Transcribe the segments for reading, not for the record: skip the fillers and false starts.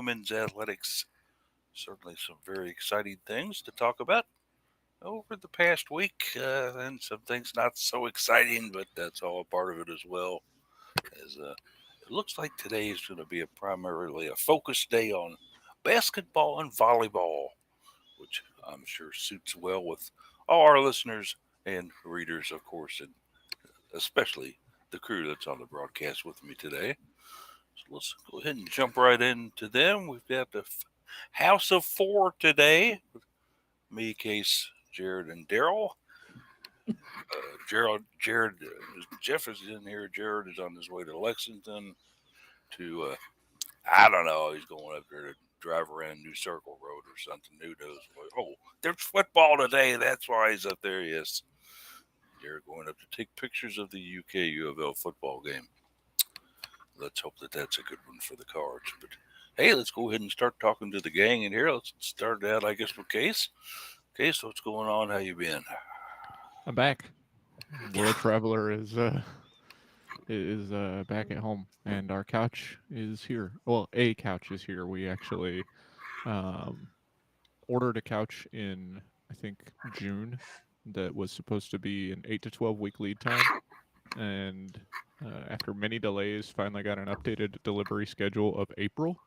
women's athletics. Certainly some very exciting things to talk about over the past week, and some things not so exciting, but that's all a part of it as well. As It looks like today is going to be primarily a focus day on basketball and volleyball, which I'm sure suits well with all our listeners and readers, of course, and especially the crew that's on the broadcast with me today. So let's go ahead and jump right into them. We've got the House of Four today. Me, Case, Jared, and Daryl. Jeff is in here. Jared is on his way to Lexington to, I don't know, he's going up there to drive around New Circle Road or something. Who knows? Oh, there's football today. That's why he's up there. Yes. Jared going up to take pictures of the UK UofL football game. Let's hope that that's a good one for the Cards. But hey, let's go ahead and start talking to the gang in here. Let's start out, I guess, with Case. Case, what's going on? How you been? I'm back. World Traveler is back at home, and our couch is here. Well, a couch is here. We actually um, ordered a couch in I think June that was supposed to be an 8 to 12 week lead time, and after many delays, finally got an updated delivery schedule of April.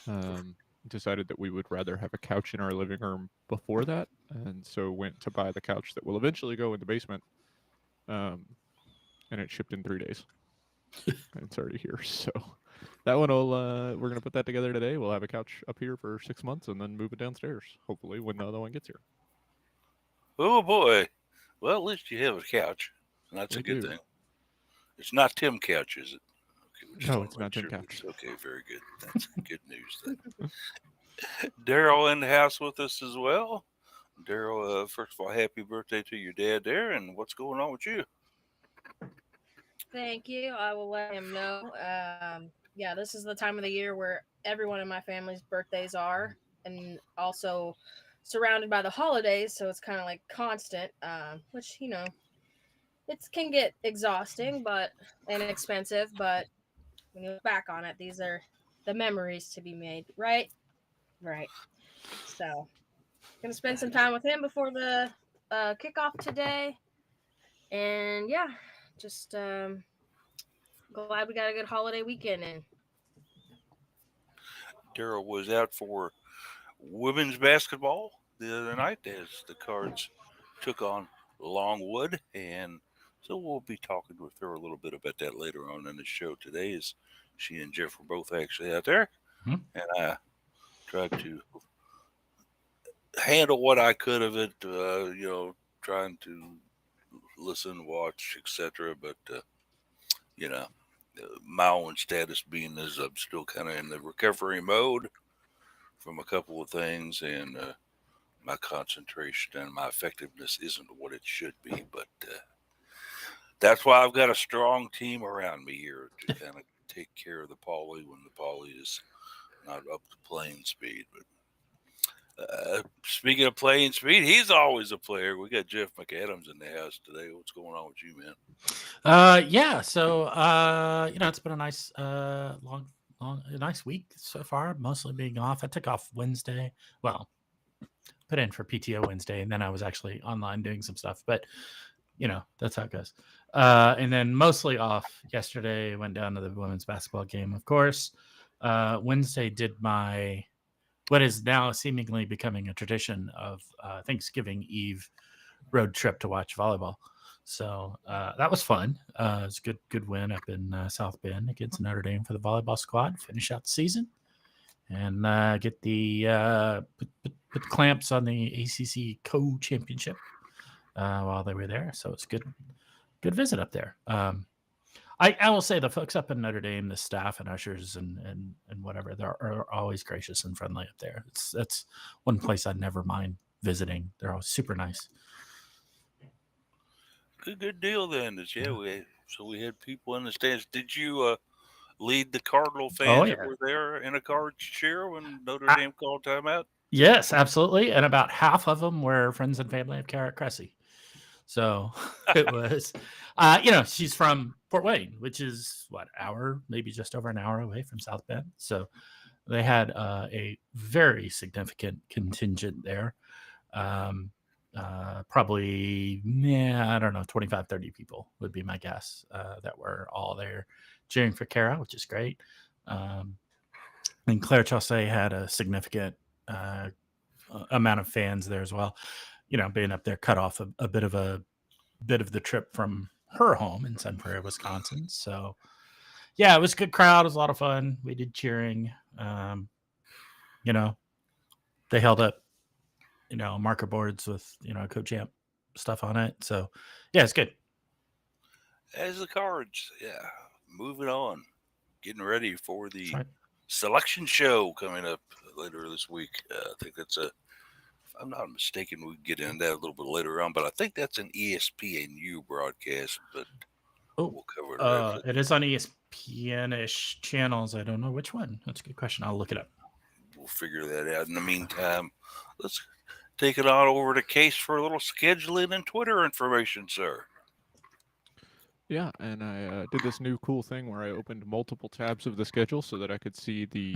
Um, Decided that we would rather have a couch in our living room before that, and so went to buy the couch that will eventually go in the basement. Um, and it shipped in 3 days. And it's already here. So that one will we're gonna put that together today. We'll have a couch up here for 6 months and then move it downstairs. Hopefully, when the other one gets here. Oh boy. Well, at least you have a couch, and that's a We good do. thing. It's not Tim Couch, is it? Okay, we just No, want it's to make not Tim sure Couch. that's okay. Very good. That's good news. Then Daryl in the house with us as well. Daryl, first of all, happy birthday to your dad there, and what's going on with you? Thank you. I will let him know. Yeah, this is the time of the year where everyone in my family's birthdays are, and also surrounded by the holidays, so it's kind of like constant. Which it can get exhausting, but and expensive. But when you look back on it, these are the memories to be made. Right, right. So gonna spend some time with him before the kickoff today, and yeah, just glad we got a good holiday weekend in. Daryl was out for women's basketball the other night as the Cards took on Longwood, and so we'll be talking with her a little bit about that later on in the show today. As she and Jeff were both actually out there, Mhm. and I tried to handle what I could of it, trying to listen, watch, etc. But you know, my own status being as I'm still kind of in the recovery mode from a couple of things, and my concentration and my effectiveness isn't what it should be. But that's why I've got a strong team around me here to kind of take care of the Paulie when the Paulie is not up to playing speed. But speaking of playing speed, he's always a player. We got Jeff McAdams in the house today. What's going on with you, man? Yeah. So, it's been a nice, a nice week so far. Mostly being off. I took off Wednesday. Well, put in for PTO Wednesday, and then I was actually online doing some stuff. But that's how it goes. And then mostly off yesterday. Went down to the women's basketball game, of course. Wednesday did my what is now seemingly becoming a tradition of Thanksgiving Eve road trip to watch volleyball. So that was fun. It's a good win up in South Bend against Notre Dame for the volleyball squad. Finish out the season and get the put the clamps on the ACC co-championship while they were there. So it's good visit up there. I will say the folks up in Notre Dame, the staff and ushers and whatever, they are always gracious and friendly up there. That's one place I never mind visiting. They're always super nice. Good deal then. Yeah, Yeah. we had people in the stands. Did you lead the Cardinal Oh fans that yeah. were there in a card cheer when Notre I, Dame called timeout? yes, absolutely. And about half of them were friends and family of Kara Cressy. So it was, she's from Fort Wayne, which is what hour, maybe just over an hour away from South Bend. So They had a very significant contingent there. Probably, I don't know, 25, 30 people would be my guess that were all there cheering for Kara, which is great. And Claire Chaussee had a significant amount of fans there as well. Being up there cut off a bit of the trip from her home in Sun Prairie, Wisconsin. So, yeah, it was a good crowd. It was a lot of fun. We did cheering. They held up, marker boards with, co-champ stuff on it. So, yeah, it's good. As the Cards, yeah. Moving on. Getting ready for the Right. selection show coming up later this week. I think that's if I'm not mistaken, we can get into that a little bit later on, but I think that's an ESPNU broadcast, but we'll cover it after. It is on ESPN-ish channels. I don't know which one. That's a good question. I'll look it up. We'll figure that out. In the meantime, let's take it on over to Case for a little scheduling and Twitter information, sir. Yeah, and I did this new cool thing where I opened multiple tabs of the schedule so that I could see the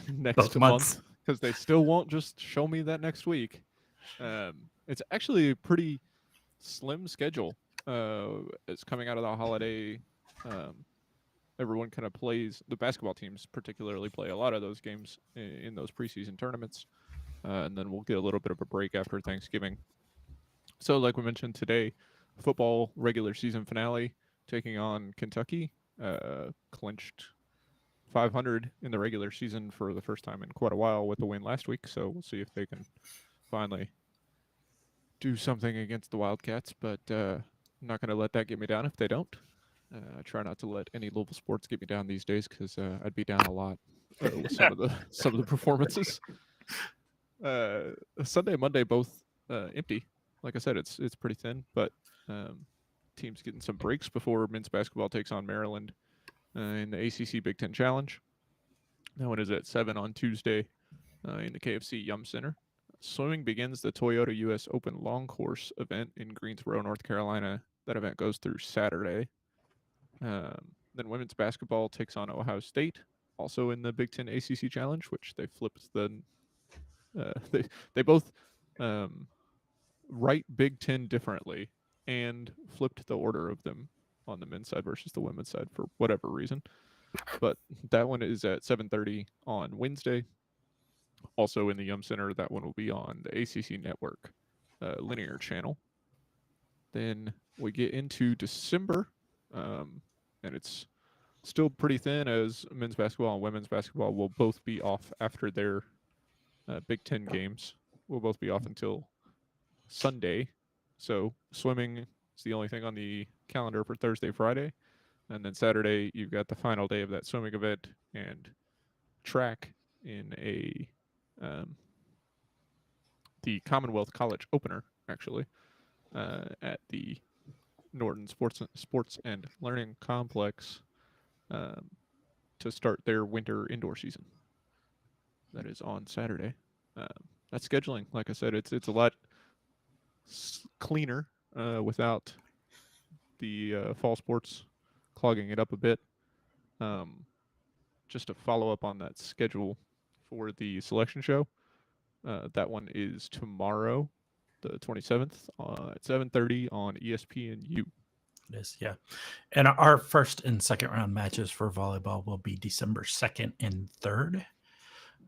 next Both month, months. because they still won't just show me that next week. It's actually a pretty slim schedule. It's coming out of the holiday. Everyone kind of plays, the basketball teams particularly play a lot of those games in those preseason tournaments. And then we'll get a little bit of a break after Thanksgiving. So like we mentioned today, football regular season finale taking on Kentucky, clinched 500 in the regular season for the first time in quite a while with the win last week. So we'll see if they can finally do something against the Wildcats, but I'm not going to let that get me down if they don't. I try not to let any Louisville sports get me down these days because I'd be down a lot with some of the performances. Sunday and Monday both empty. Like I said, it's pretty thin, but teams getting some breaks before men's basketball takes on Maryland in the ACC Big Ten Challenge. That one is at 7 on Tuesday in the KFC Yum Center. Swimming begins the Toyota U.S. Open Long Course event in Greensboro, North Carolina. That event goes through Saturday. Then women's basketball takes on Ohio State, also in the Big Ten ACC Challenge, which they flipped the. They both write Big Ten differently and flipped the order of them on the men's side versus the women's side for whatever reason. But that one is at 7:30 on Wednesday. Also in the Yum Center, that one will be on the ACC Network linear channel. Then we get into December, and it's still pretty thin as men's basketball and women's basketball will both be off after their Big Ten games. Will both be off until Sunday. So swimming is the only thing on the calendar for Thursday, Friday. And then Saturday, you've got the final day of that swimming event and track in the Commonwealth College opener, actually, at the Norton Sports and Learning Complex to start their winter indoor season. That is on Saturday. That's scheduling. Like I said, it's a lot cleaner without the fall sports clogging it up a bit. Just to follow up on that schedule for the selection show, that one is tomorrow, the 27th at 7:30 on ESPNU. It is, yeah. And our first and second round matches for volleyball will be December 2nd and 3rd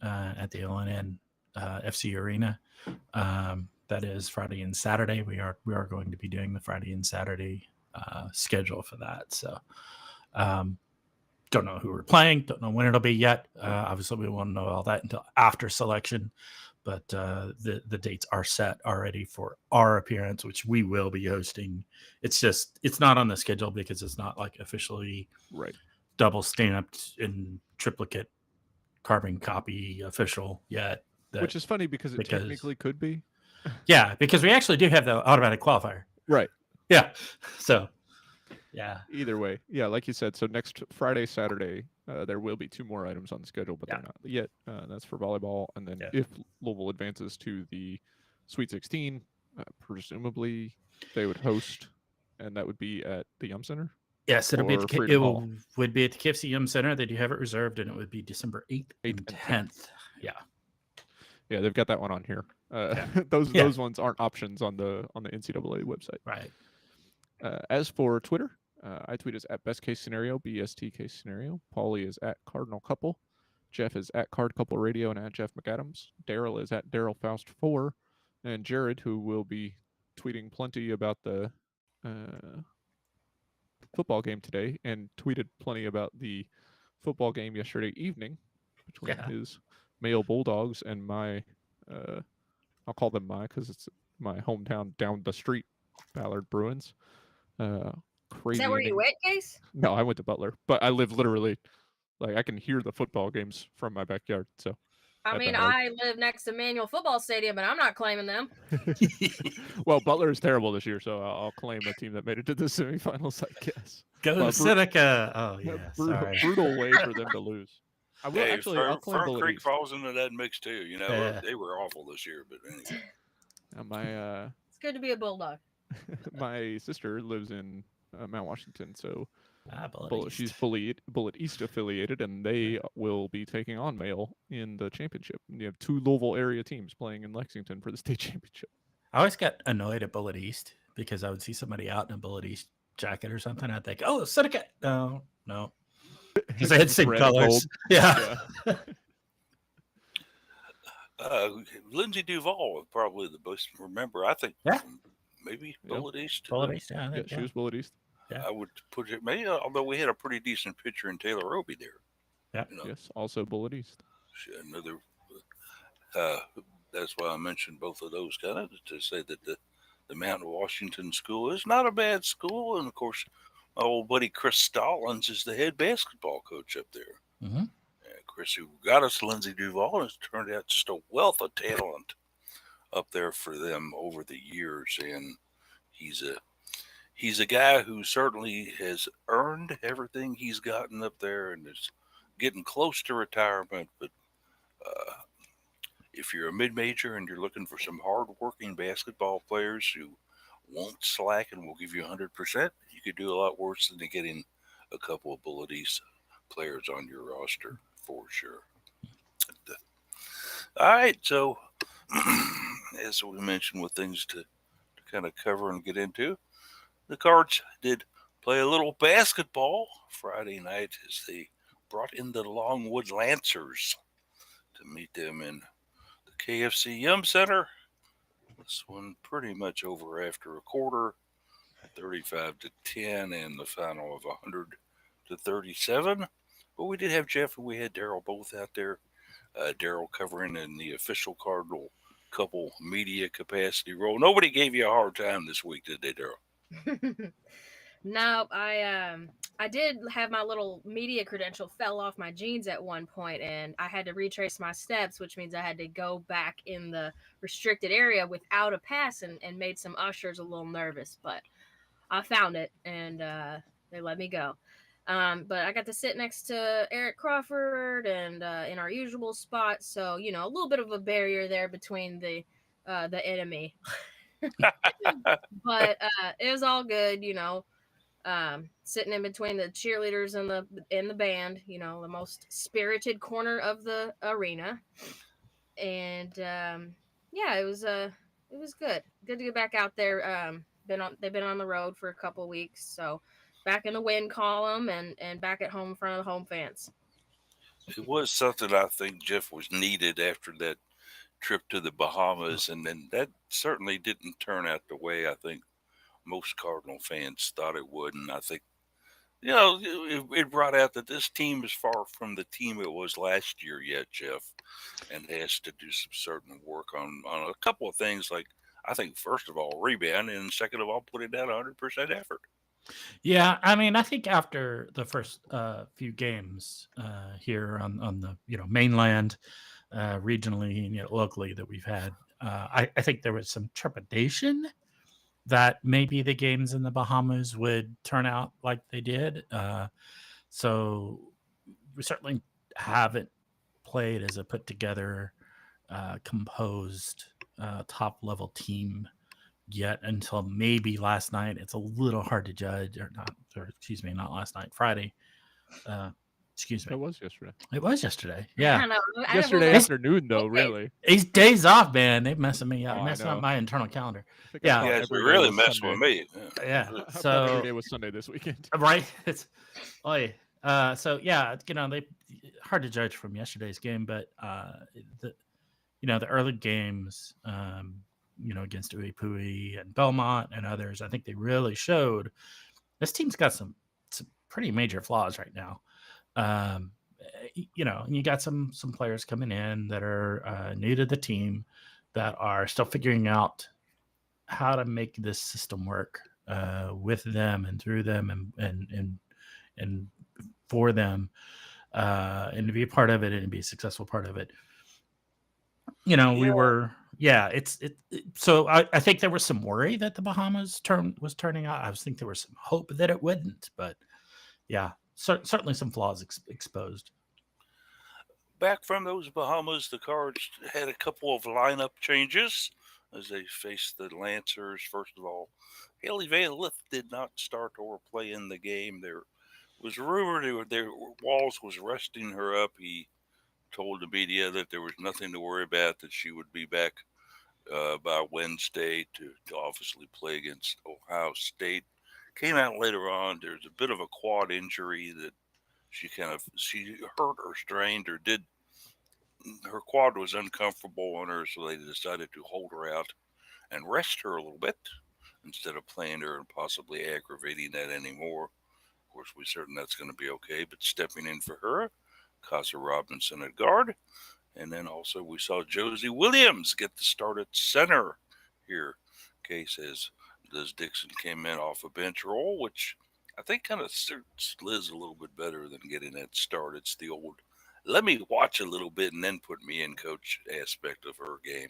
at the LNN FC Arena. That is Friday and Saturday. We are going to be doing the Friday and Saturday schedule for that. So don't know who we're playing. Don't know when it'll be yet. Obviously, we won't know all that until after selection. But the dates are set already for our appearance, which we will be hosting. It's not on the schedule because it's not like officially right double stamped in triplicate carbon copy official yet. Which is funny because it technically could be. Yeah, because we actually do have the automatic qualifier. Right. Yeah. So, yeah. Either way. Yeah, like you said, so next Friday, Saturday, there will be 2 more items on the schedule, but they're not yet. That's for volleyball. And then if Louisville advances to the Sweet 16, presumably they would host, and that would be at the Yum Center. Yes, it'll be for at Freedom Hall. would be at the KFC Yum Center. They do have it reserved, and it would be December 8th and 10th. Yeah. Yeah, they've got that one on here. Yeah. Those ones aren't options on the NCAA website. Right. As for Twitter, I tweet is at best case scenario, BST case scenario. Paulie is at Cardinal Couple. Jeff is at Card Couple Radio and at Jeff McAdams. Daryl is at Daryl Faust 4. And Jared, who will be tweeting plenty about the football game today and tweeted plenty about the football game yesterday evening between his male Bulldogs and my, I'll call them my because it's my hometown down the street, Ballard Bruins. Crazy. Is that where you went, Case? No, I went to Butler, but I live literally, like, I can hear the football games from my backyard. So, I mean, I live next to Manual Football Stadium, but I'm not claiming them. Well, Butler is terrible this year, so I'll claim a team that made it to the semifinals, I guess. Go Seneca. Oh, yeah. Brutal way for them to lose. I will actually. I'll claim Fern Bullet Creek East. falls into that mix too. You know, they were awful this year, but anyway. It's good to be a Bulldog. My sister lives in Mount Washington, so she's Bullet East affiliated, and they will be taking on Mail in the championship. And you have 2 Louisville area teams playing in Lexington for the state championship. I always got annoyed at Bullet East because I would see somebody out in a Bullet East jacket or something. I'd think, oh, Seneca. No. Because they had the same colors. Yeah. Lindsay Duval, probably the best remember. I think maybe Bullet East. Bullet East, yeah. She was Bullet East. Yeah. I would put it, maybe, although we had a pretty decent pitcher in Taylor Roby there. Yeah. You know, yes, also Bullet East. Another. That's why I mentioned both of those kind of to say that the Mount Washington school is not a bad school, and of course, my old buddy Chris Stallings is the head basketball coach up there. Mm-hmm. Chris, who got us Lindsay Duval, has turned out just a wealth of talent up there for them over the years, and he's a guy who certainly has earned everything he's gotten up there, and is getting close to retirement. But if you're a mid-major and you're looking for some hard-working basketball players who won't slack and will give you 100%, you could do a lot worse than getting a couple of Bullet East players on your roster for sure. All right, so as we mentioned, with things to kind of cover and get into, the Cards did play a little basketball Friday night as they brought in the Longwood Lancers to meet them in the KFC Yum Center. This one pretty much over after a quarter, 35-10, and the final of 100-37. But we did have Jeff and we had Daryl both out there. Daryl covering in the official Cardinal Couple media capacity role. Nobody gave you a hard time this week, did they, Daryl? No, I did have my little media credential fell off my jeans at one point, and I had to retrace my steps, which means I had to go back in the restricted area without a pass, and made some ushers a little nervous. But I found it, and they let me go. But I got to sit next to Eric Crawford and in our usual spot, so a little bit of a barrier there between the enemy. But it was all good, sitting in between the cheerleaders and the band, the most spirited corner of the arena. And it was good to get back out there. They've been on the road for a couple weeks, so back in the win column and back at home in front of the home fans. It was something I think, Jeff, was needed after that trip to the Bahamas, and then that certainly didn't turn out the way I think most Cardinal fans thought it would. And I think, it brought out that this team is far from the team it was last year yet, Jeff, and has to do some certain work on a couple of things, like, I think, first of all, rebound, and second of all, putting down 100% effort. Yeah, I mean, I think after the first few games here on the mainland, regionally, locally that we've had, I think there was some trepidation that maybe the games in the Bahamas would turn out like they did. So we certainly haven't played as a put together, composed, top level team yet until maybe last night. It's a little hard to judge, or excuse me, not last night, Friday. Uh, excuse me. It was yesterday. It was yesterday. I Yeah. don't know. I don't Yesterday know. afternoon, though, Okay. really. These days off, man, they messing me up, Oh, I messing up know. my internal calendar. I think I Yeah. You thought guys are every day really was messing Sunday. with me. Yeah. I thought every So day was Sunday this weekend. right, it's so yeah, they hard to judge from yesterday's game, but the the early games, against Uipui and Belmont and others, I think they really showed this team's got some pretty major flaws right now. Um, and you got some players coming in that are new to the team that are still figuring out how to make this system work with them and through them and for them, and to be a part of it and to be a successful part of it. We Yeah. were, yeah, so I think there was some worry that the Bahamas was turning out. I think there was some hope that it wouldn't, but yeah, certainly some flaws exposed. Back from those Bahamas, the Cards had a couple of lineup changes as they faced the Lancers. First of all, Haley Van Lith did not start or play in the game. There was rumored Walls was resting her up. He told the media that there was nothing to worry about, that she would be back by Wednesday to obviously play against Ohio State. Came out later on, there's a bit of a quad injury that she hurt or strained or did. Her quad was uncomfortable on her, so they decided to hold her out and rest her a little bit instead of playing her and possibly aggravating that anymore. Of course, we're certain that's going to be okay, but stepping in for her, Casa Robinson at guard. And then also we saw Josie Williams get the start at center here. Case as Liz Dixon came in off a bench role, which I think kind of suits Liz a little bit better than getting that start. It's the old let me watch a little bit and then put me in coach aspect of her game.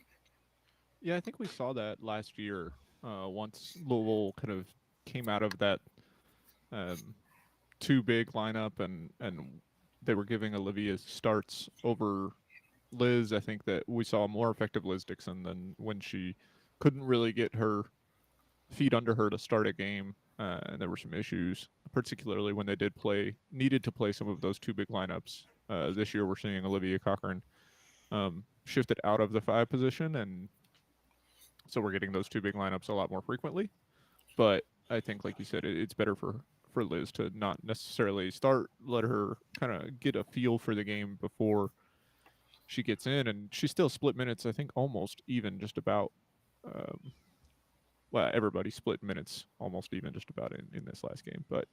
Yeah, I think we saw that last year. Once Louisville kind of came out of that um, too big lineup, and they were giving Olivia starts over Liz. I think that we saw a more effective Liz Dixon than when she couldn't really get her feet under her to start a game. And there were some issues, particularly when they needed to play some of those two big lineups. This year, we're seeing Olivia Cochran shifted out of the 5 position, and so we're getting those two big lineups a lot more frequently. But I think, like you said, it's better for Liz to not necessarily start, let her kind of get a feel for the game before she gets in, and she still split minutes. I think almost even, just about. Well, everybody split minutes almost even, just about in this last game. But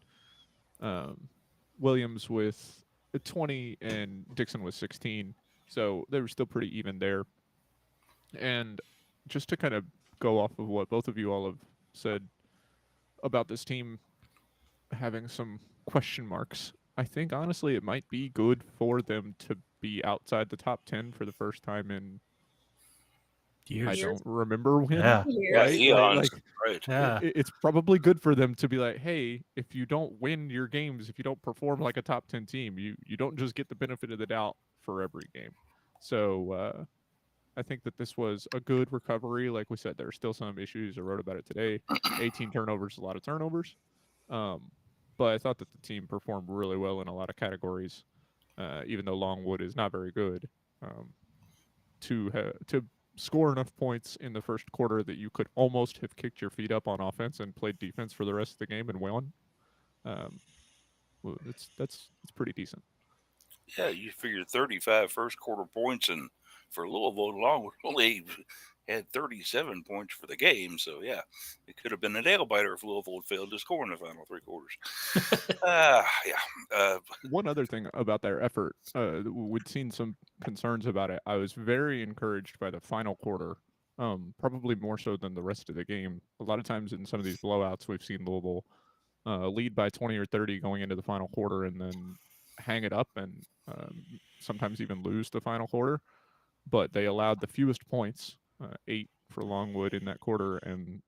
Williams with 20 and Dixon with 16, so they were still pretty even there. And just to kind of go off of what both of you all have said about this team having some question marks, I think honestly it might be good for them to be outside the top 10 for the first time in I Years. don't remember when. Yeah. Yeah, Right? eons. Right. Yeah. It's probably good for them to be like, hey, if you don't win your games, if you don't perform like a top 10 team, you don't just get the benefit of the doubt for every game. So I think that this was a good recovery. Like we said, there are still some issues. I wrote about it today. 18 turnovers, a lot of turnovers. But I thought that the team performed really well in a lot of categories, even though Longwood is not very good. To score enough points in the first quarter that you could almost have kicked your feet up on offense and played defense for the rest of the game and won. Well, that's pretty decent. Yeah, you figure 35 first quarter points, and for Louisville, Longwood only had 37 points for the game. So, yeah, it could have been a nail biter if Louisville had failed to score in the final 3 quarters. One other thing about their effort, we'd seen some concerns about it. I was very encouraged by the final quarter, probably more so than the rest of the game. A lot of times in some of these blowouts, we've seen Louisville lead by 20 or 30 going into the final quarter and then hang it up and sometimes even lose the final quarter. But they allowed the fewest points, 8 for Longwood in that quarter, and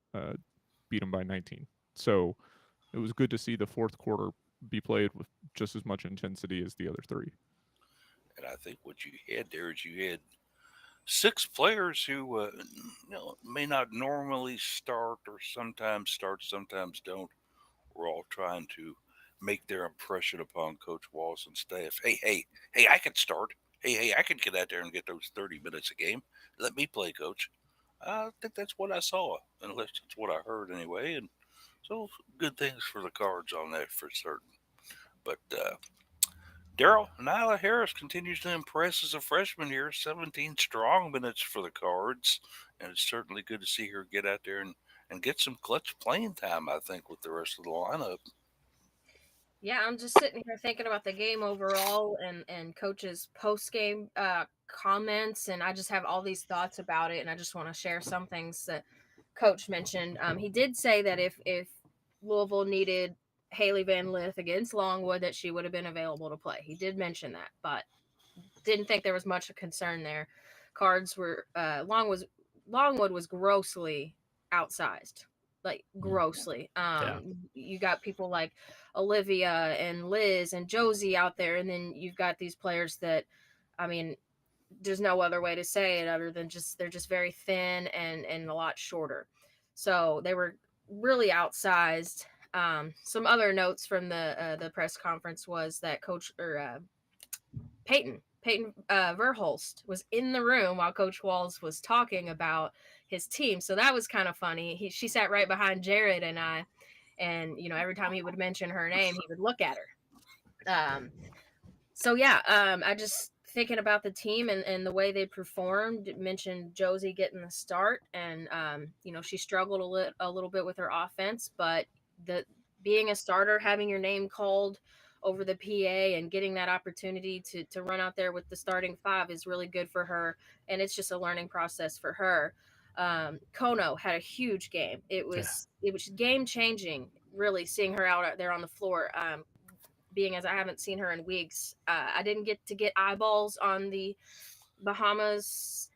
beat them by 19. So it was good to see the fourth quarter be played with just as much intensity as the other 3. And I think what you had there is you had six players who may not normally start or sometimes start, sometimes don't. We're all trying to make their impression upon Coach Wallace and staff. Hey, I can start. Hey, I can get out there and get those 30 minutes a game. Let me play, Coach. I think that's what I saw, unless that's what I heard anyway. And so good things for the Cards on that for certain. But Daryl, Nyla Harris continues to impress as a freshman here. 17 strong minutes for the Cards, and it's certainly good to see her get out there and get some clutch playing time, I think, with the rest of the lineup. Yeah, I'm just sitting here thinking about the game overall and coach's post game comments, and I just have all these thoughts about it, and I just want to share some things that coach mentioned. He did say that if Louisville needed Haley Van Lith against Longwood, that she would have been available to play. He did mention that, but didn't think there was much concern there. Cards were Longwood was grossly outsized, like grossly. Yeah. You got people like Olivia and Liz and Josie out there, and then you've got these players that, I mean, there's no other way to say it other than just they're just very thin and a lot shorter. So they were really outsized. Some other notes from the press conference was that Coach or Peyton Verholst was in the room while Coach Walls was talking about his team. So that was kind of funny. She sat right behind Jared and I, and every time he would mention her name, he would look at her. So yeah, I just thinking about the team and the way they performed. Mentioned Josie getting the start, and she struggled a little bit with her offense, but the being a starter, having your name called over the PA and getting that opportunity to run out there with the starting five is really good for her, and it's just a learning process for her. Kono had a huge game. It was game changing, really seeing her out there on the floor. Being as I haven't seen her in weeks, I didn't get to get eyeballs on the Bahamas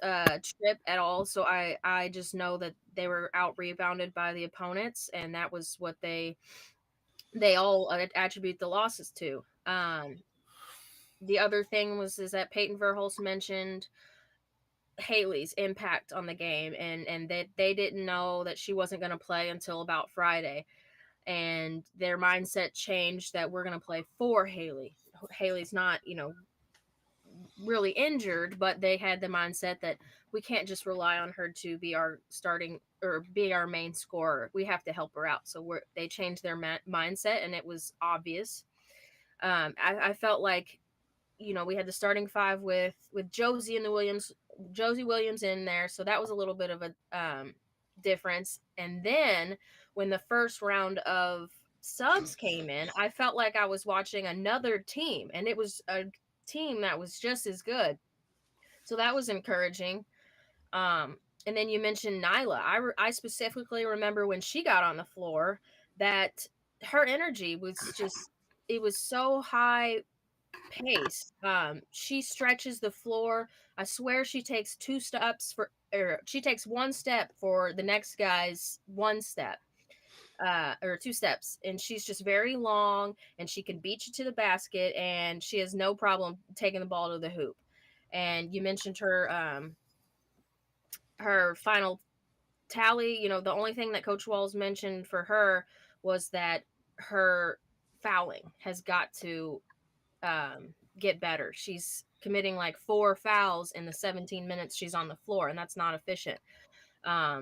trip at all. So I just know that they were out rebounded by the opponents, and that was what they all attribute the losses to. The other thing is that Peyton Verholst mentioned Haley's impact on the game, and that they didn't know that she wasn't going to play until about Friday, and their mindset changed that we're going to play for Haley. Haley's not, really injured, but they had the mindset that we can't just rely on her to be our starting or be our main scorer. We have to help her out. So they changed their mindset, and it was obvious. I felt like we had the starting five with Josie and Josie Williams in there, so that was a little bit of a difference. And then when the first round of subs came in, I felt like I was watching another team, and it was a team that was just as good. So that was encouraging. And then you mentioned Nyla. I specifically remember when she got on the floor that her energy was just, it was so high pace. She stretches the floor. I swear she takes she takes one step for the next guy's one step, or two steps, and she's just very long, and she can beat you to the basket, and she has no problem taking the ball to the hoop. And you mentioned her final tally. The only thing that Coach Walls mentioned for her was that her fouling has got to get better. She's committing like 4 fouls in the 17 minutes she's on the floor, and that's not efficient. I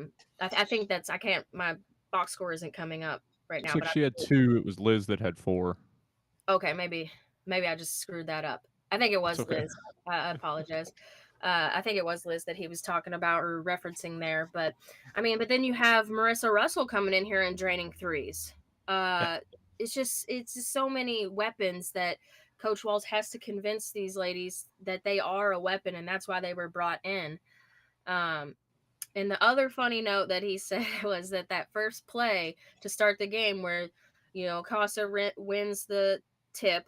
think I can't, my box score isn't coming up right Looks now, like but she had 2. It was Liz that had 4. okay, maybe I just screwed that up. I think it It's was okay. Liz. I apologize. I think it was Liz that he was talking about or referencing there. But but then you have Marissa Russell coming in here and draining threes. Uh, it's just so many weapons that Coach Walls has to convince these ladies that they are a weapon, and that's why they were brought in. Um, and the other funny note that he said was that first play to start the game where, Casa wins the tip.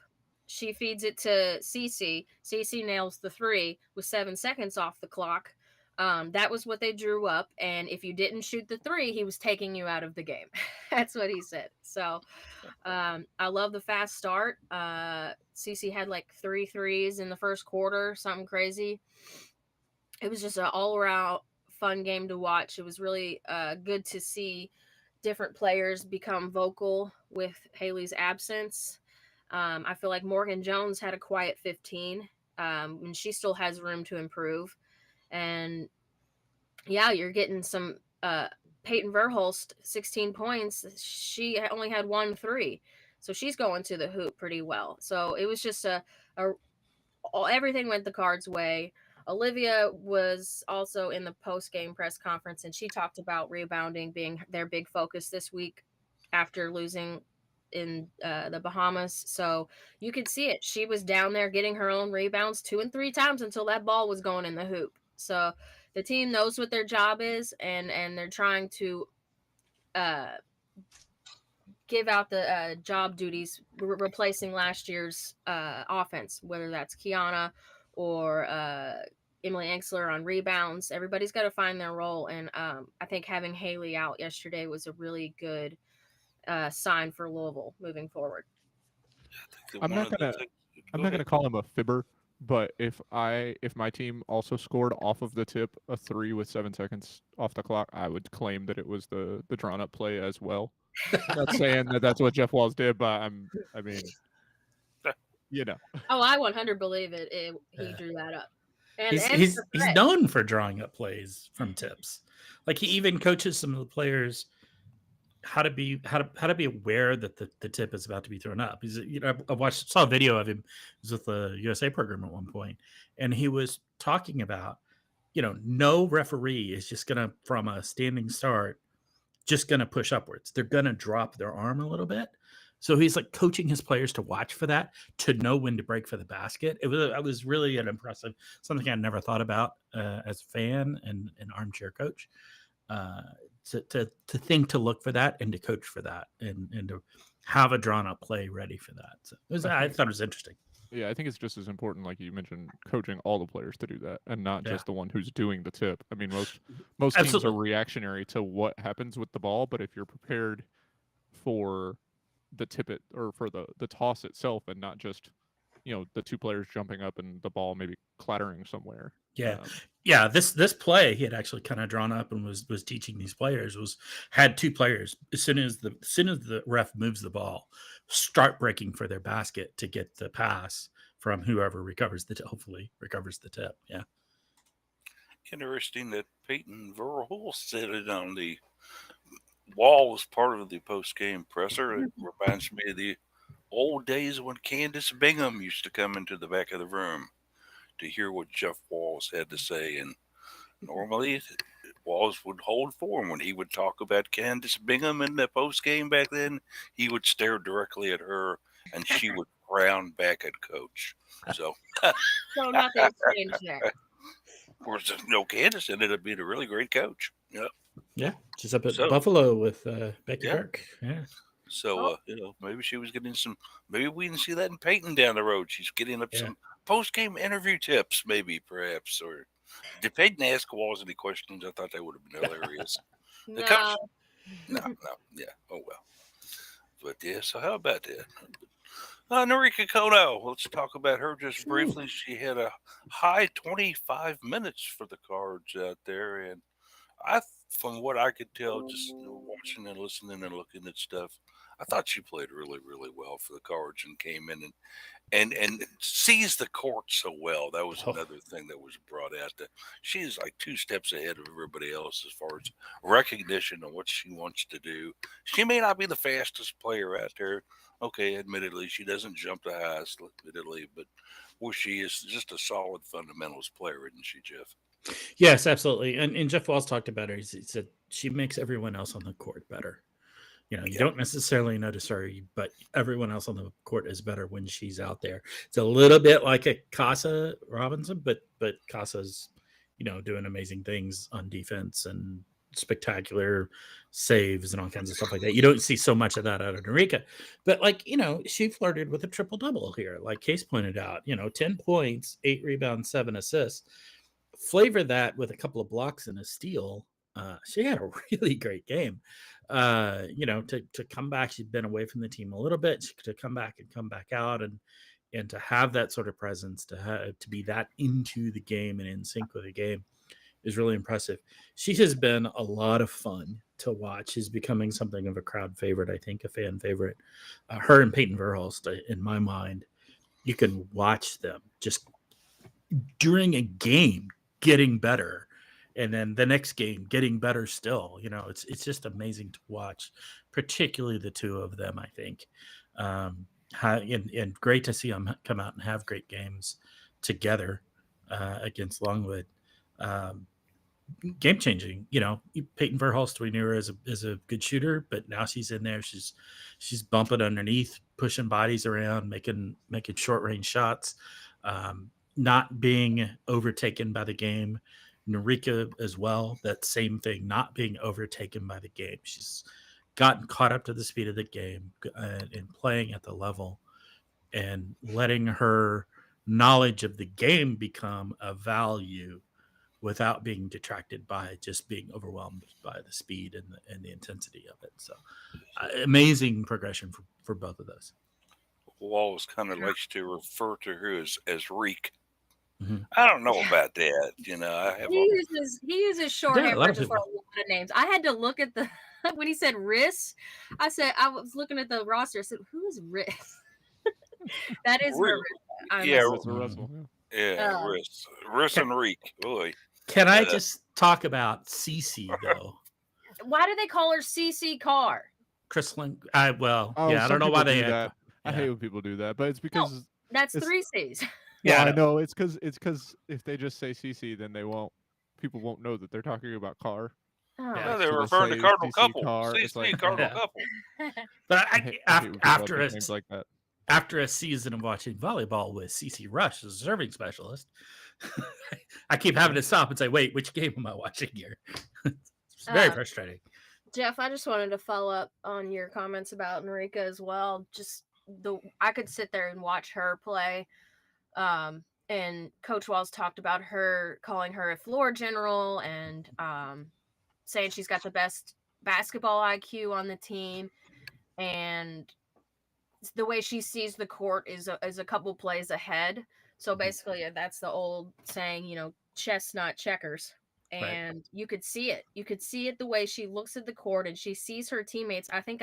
She feeds it to Cece. Cece nails the three with 7 seconds off the clock. That was what they drew up. And if you didn't shoot the three, he was taking you out of the game. That's what he said. So I love the fast start. Cece had like 3 threes in the first quarter, something crazy. it was just an all around fun game to watch. It was really good to see different players become vocal with Haley's absence. I feel like Morgan Jones had a quiet 15, and she still has room to improve. And yeah, you're getting some Peyton Verhulst, 16 points. She only had 1 3. So she's going to the hoop pretty well. So it was just a everything went the Cards' way. Olivia was also in the post game press conference, and she talked about rebounding being their big focus this week after losing in the Bahamas. So you could see it. She was down there getting her own rebounds 2 and 3 times until that ball was going in the hoop. So the team knows what their job is, and they're trying to uh, give out the job duties, replacing last year's offense, whether that's Kiana or Emily Enxler on rebounds. Everybody's got to find their role, and I think having Haley out yesterday was a really good sign for Louisville moving forward. I'm not gonna call him a fibber, but if my team also scored off of the tip a 3 with 7 seconds off the clock, I would claim that it was the drawn up play as well. Not saying that that's what Jeff Walls did, but I mean, you know. Oh, I 100 believe it. He drew that up. And he's known for drawing up plays from tips. Like he even coaches some of the players how to be aware that the tip is about to be thrown up. He's, I saw a video of him. He was with the USA program at one point, and he was talking about, no referee is just gonna, from a standing start, just gonna push upwards. They're gonna drop their arm a little bit. So he's like coaching his players to watch for that, to know when to break for the basket. It was really an impressive, something I never thought about as a fan and an armchair coach. To think to look for that and to coach for that and to have a drawn up play ready for that. So I thought it was interesting. Yeah, I think it's just as important, like you mentioned, coaching all the players to do that and not just the one who's doing the tip. I mean, most teams are reactionary to what happens with the ball, but if you're prepared for the tip it or for the toss itself and not just the two players jumping up and the ball maybe clattering somewhere. Yeah, this play he had actually kind of drawn up and was teaching these players had two players as soon as the ref moves the ball, start breaking for their basket to get the pass from whoever hopefully recovers the tip. Yeah. Interesting that Peyton Verhulst said it on the wall as part of the post-game presser. It reminds me of the old days when Candace Bingham used to come into the back of the room to hear what Jeff Walls had to say. And normally Walls would hold form when he would talk about Candace Bingham in the post-game back then. He would stare directly at her, and she would frown back at Coach. So nothing changed there. Of course, no Candace ended up being a really great coach. Yeah, she's up at Buffalo with Becky Burke. Yeah. So, maybe she was getting maybe we can see that in Peyton down the road. She's getting up some post-game interview tips, maybe, perhaps. Or did Peyton ask Walls any questions? I thought that would have been hilarious. The coach? No. Yeah. Oh, well. But, yeah, so how about that? Norika Kono, let's talk about her just briefly. She had a high 25 minutes for the Cards out there, and from what I could tell, just watching and listening and looking at stuff, I thought she played really, really well for the Cards and came in and sees the court so well. That was another thing that was brought out. That she's like 2 steps ahead of everybody else as far as recognition of what she wants to do. She may not be the fastest player out there. Okay, admittedly, she doesn't jump the highest, admittedly, but she is just a solid fundamentals player, isn't she, Jeff? Yes, absolutely. And Jeff Walls talked about her. He said she makes everyone else on the court better. You don't necessarily notice her, but everyone else on the court is better when she's out there. It's a little bit like a Casa Robinson, but Casa's, doing amazing things on defense and spectacular saves and all kinds of stuff like that. You don't see so much of that out of Norika, but she flirted with a triple double here, like Case pointed out. 10 points, 8 rebounds, 7 assists. Flavor that with a couple of blocks and a steal. She had a really great game. To come back, she'd been away from the team a little bit. To come back out and and to have that sort of presence, to be that into the game and in sync with the game is really impressive. She has been a lot of fun to watch. She's becoming something of a crowd favorite, I think, a fan favorite. Her and Peyton Verhulst, in my mind, you can watch them just during a game getting better, and then the next game getting better still. It's just amazing to watch, particularly the two of them. I think, and great to see them come out and have great games together against Longwood. Um, Game changing. Peyton Verhulst, we knew her as a good shooter, but now she's in there. She's bumping underneath, pushing bodies around, making short range shots, not being overtaken by the game. Narika as well, that same thing, not being overtaken by the game. She's gotten caught up to the speed of the game and playing at the level and letting her knowledge of the game become a value without being detracted by just being overwhelmed by the speed and the intensity of it. So amazing progression for both of those. Wallace kind of likes to refer to her as Reek. Mm-hmm. I don't know about that. I have he uses shorthand lot of for a lot of names. I had to look at the when he said Riss. I was looking at the roster. I said, "Who is Riss?" That is Marissa. Yeah, It's a Russell. Yeah, Riss and Reek. Boy. Can I just talk about Cece though? Why do they call her CC Carr? Chrislin. I don't know why they do that. Yeah. I hate when people do that, but it's because that's 3 C's. Yeah, I know. It's because if they just say CC, then people won't know that they're talking about Carr. Oh. Yeah, they're referring to Cardinal couple. It's like Cardinal couple. But after things like that. After a season of watching volleyball with CC Rush as a serving specialist, I keep having to stop and say, wait, which game am I watching here? It's very frustrating. Jeff, I just wanted to follow up on your comments about Narika as well. I could sit there and watch her play. And Coach Walls talked about her calling her a floor general and saying she's got the best basketball IQ on the team. And the way she sees the court is a couple plays ahead. So basically, that's the old saying, chess, not checkers. And right. You could see it. You could see it the way she looks at the court and she sees her teammates. I think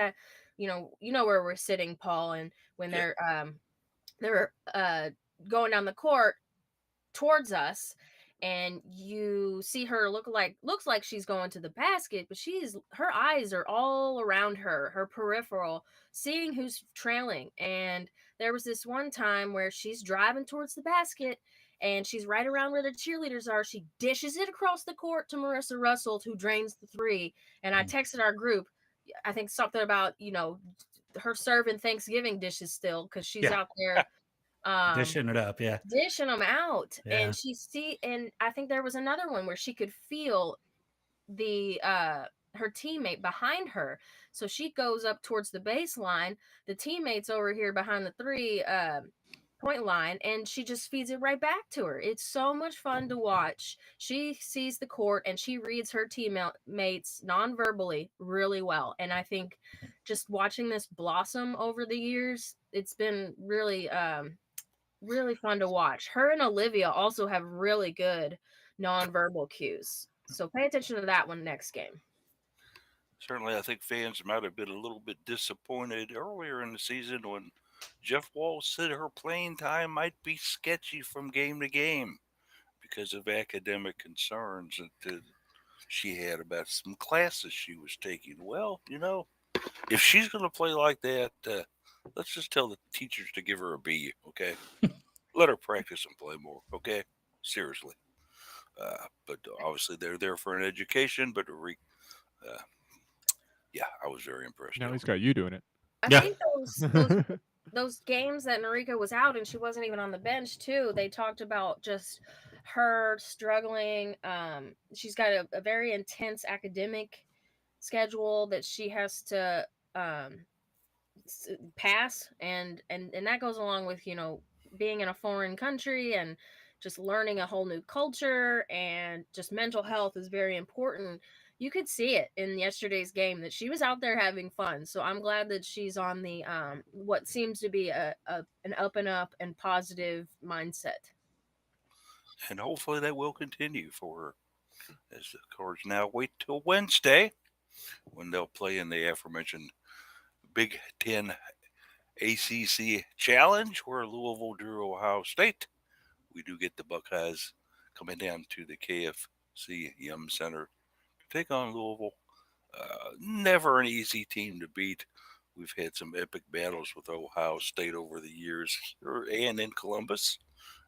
you know where we're sitting, Paul, and when they're going down the court towards us, and you see her looks like she's going to the basket, but her eyes are all around her peripheral, seeing who's trailing. And there was this one time where she's driving towards the basket and she's right around where the cheerleaders are. She dishes it across the court to Marissa Russell, who drains the three. And I texted our group, I think something about her serving Thanksgiving dishes still, because she's out there dishing it up, dishing them out. And and I think there was another one where she could feel the her teammate behind her, so she goes up towards the baseline, the teammate's over here behind the 3-point line, and she just feeds it right back to her. It's so much fun to watch. She sees the court and she reads her teammates non-verbally really well, and I think just watching this blossom over the years, it's been really really fun to watch. Her and Olivia also have really good nonverbal cues. So pay attention to that one next game. Certainly, I think fans might have been a little bit disappointed earlier in the season when Jeff Walls said her playing time might be sketchy from game to game because of academic concerns that she had about some classes she was taking. Well, if she's going to play like that, let's just tell the teachers to give her a B, okay? Let her practice and play more, okay? Seriously. But obviously they're there for an education, but I was very impressed. Now he's got you doing it. I think those games that Narika was out and she wasn't even on the bench too, they talked about just her struggling. She's got a very intense academic schedule that she has to pass, and that goes along with being in a foreign country and just learning a whole new culture, and just mental health is very important. you could see it in yesterday's game that she was out there having fun. So I'm glad that she's on the what seems to be an up and up and positive mindset. And hopefully that will continue for her. As the Cards now wait till Wednesday when they'll play in the aforementioned Big Ten ACC Challenge, where Louisville drew Ohio State. We do get the Buckeyes coming down to the KFC Yum Center to take on Louisville. Never an easy team to beat. We've had some epic battles with Ohio State over the years, and in Columbus,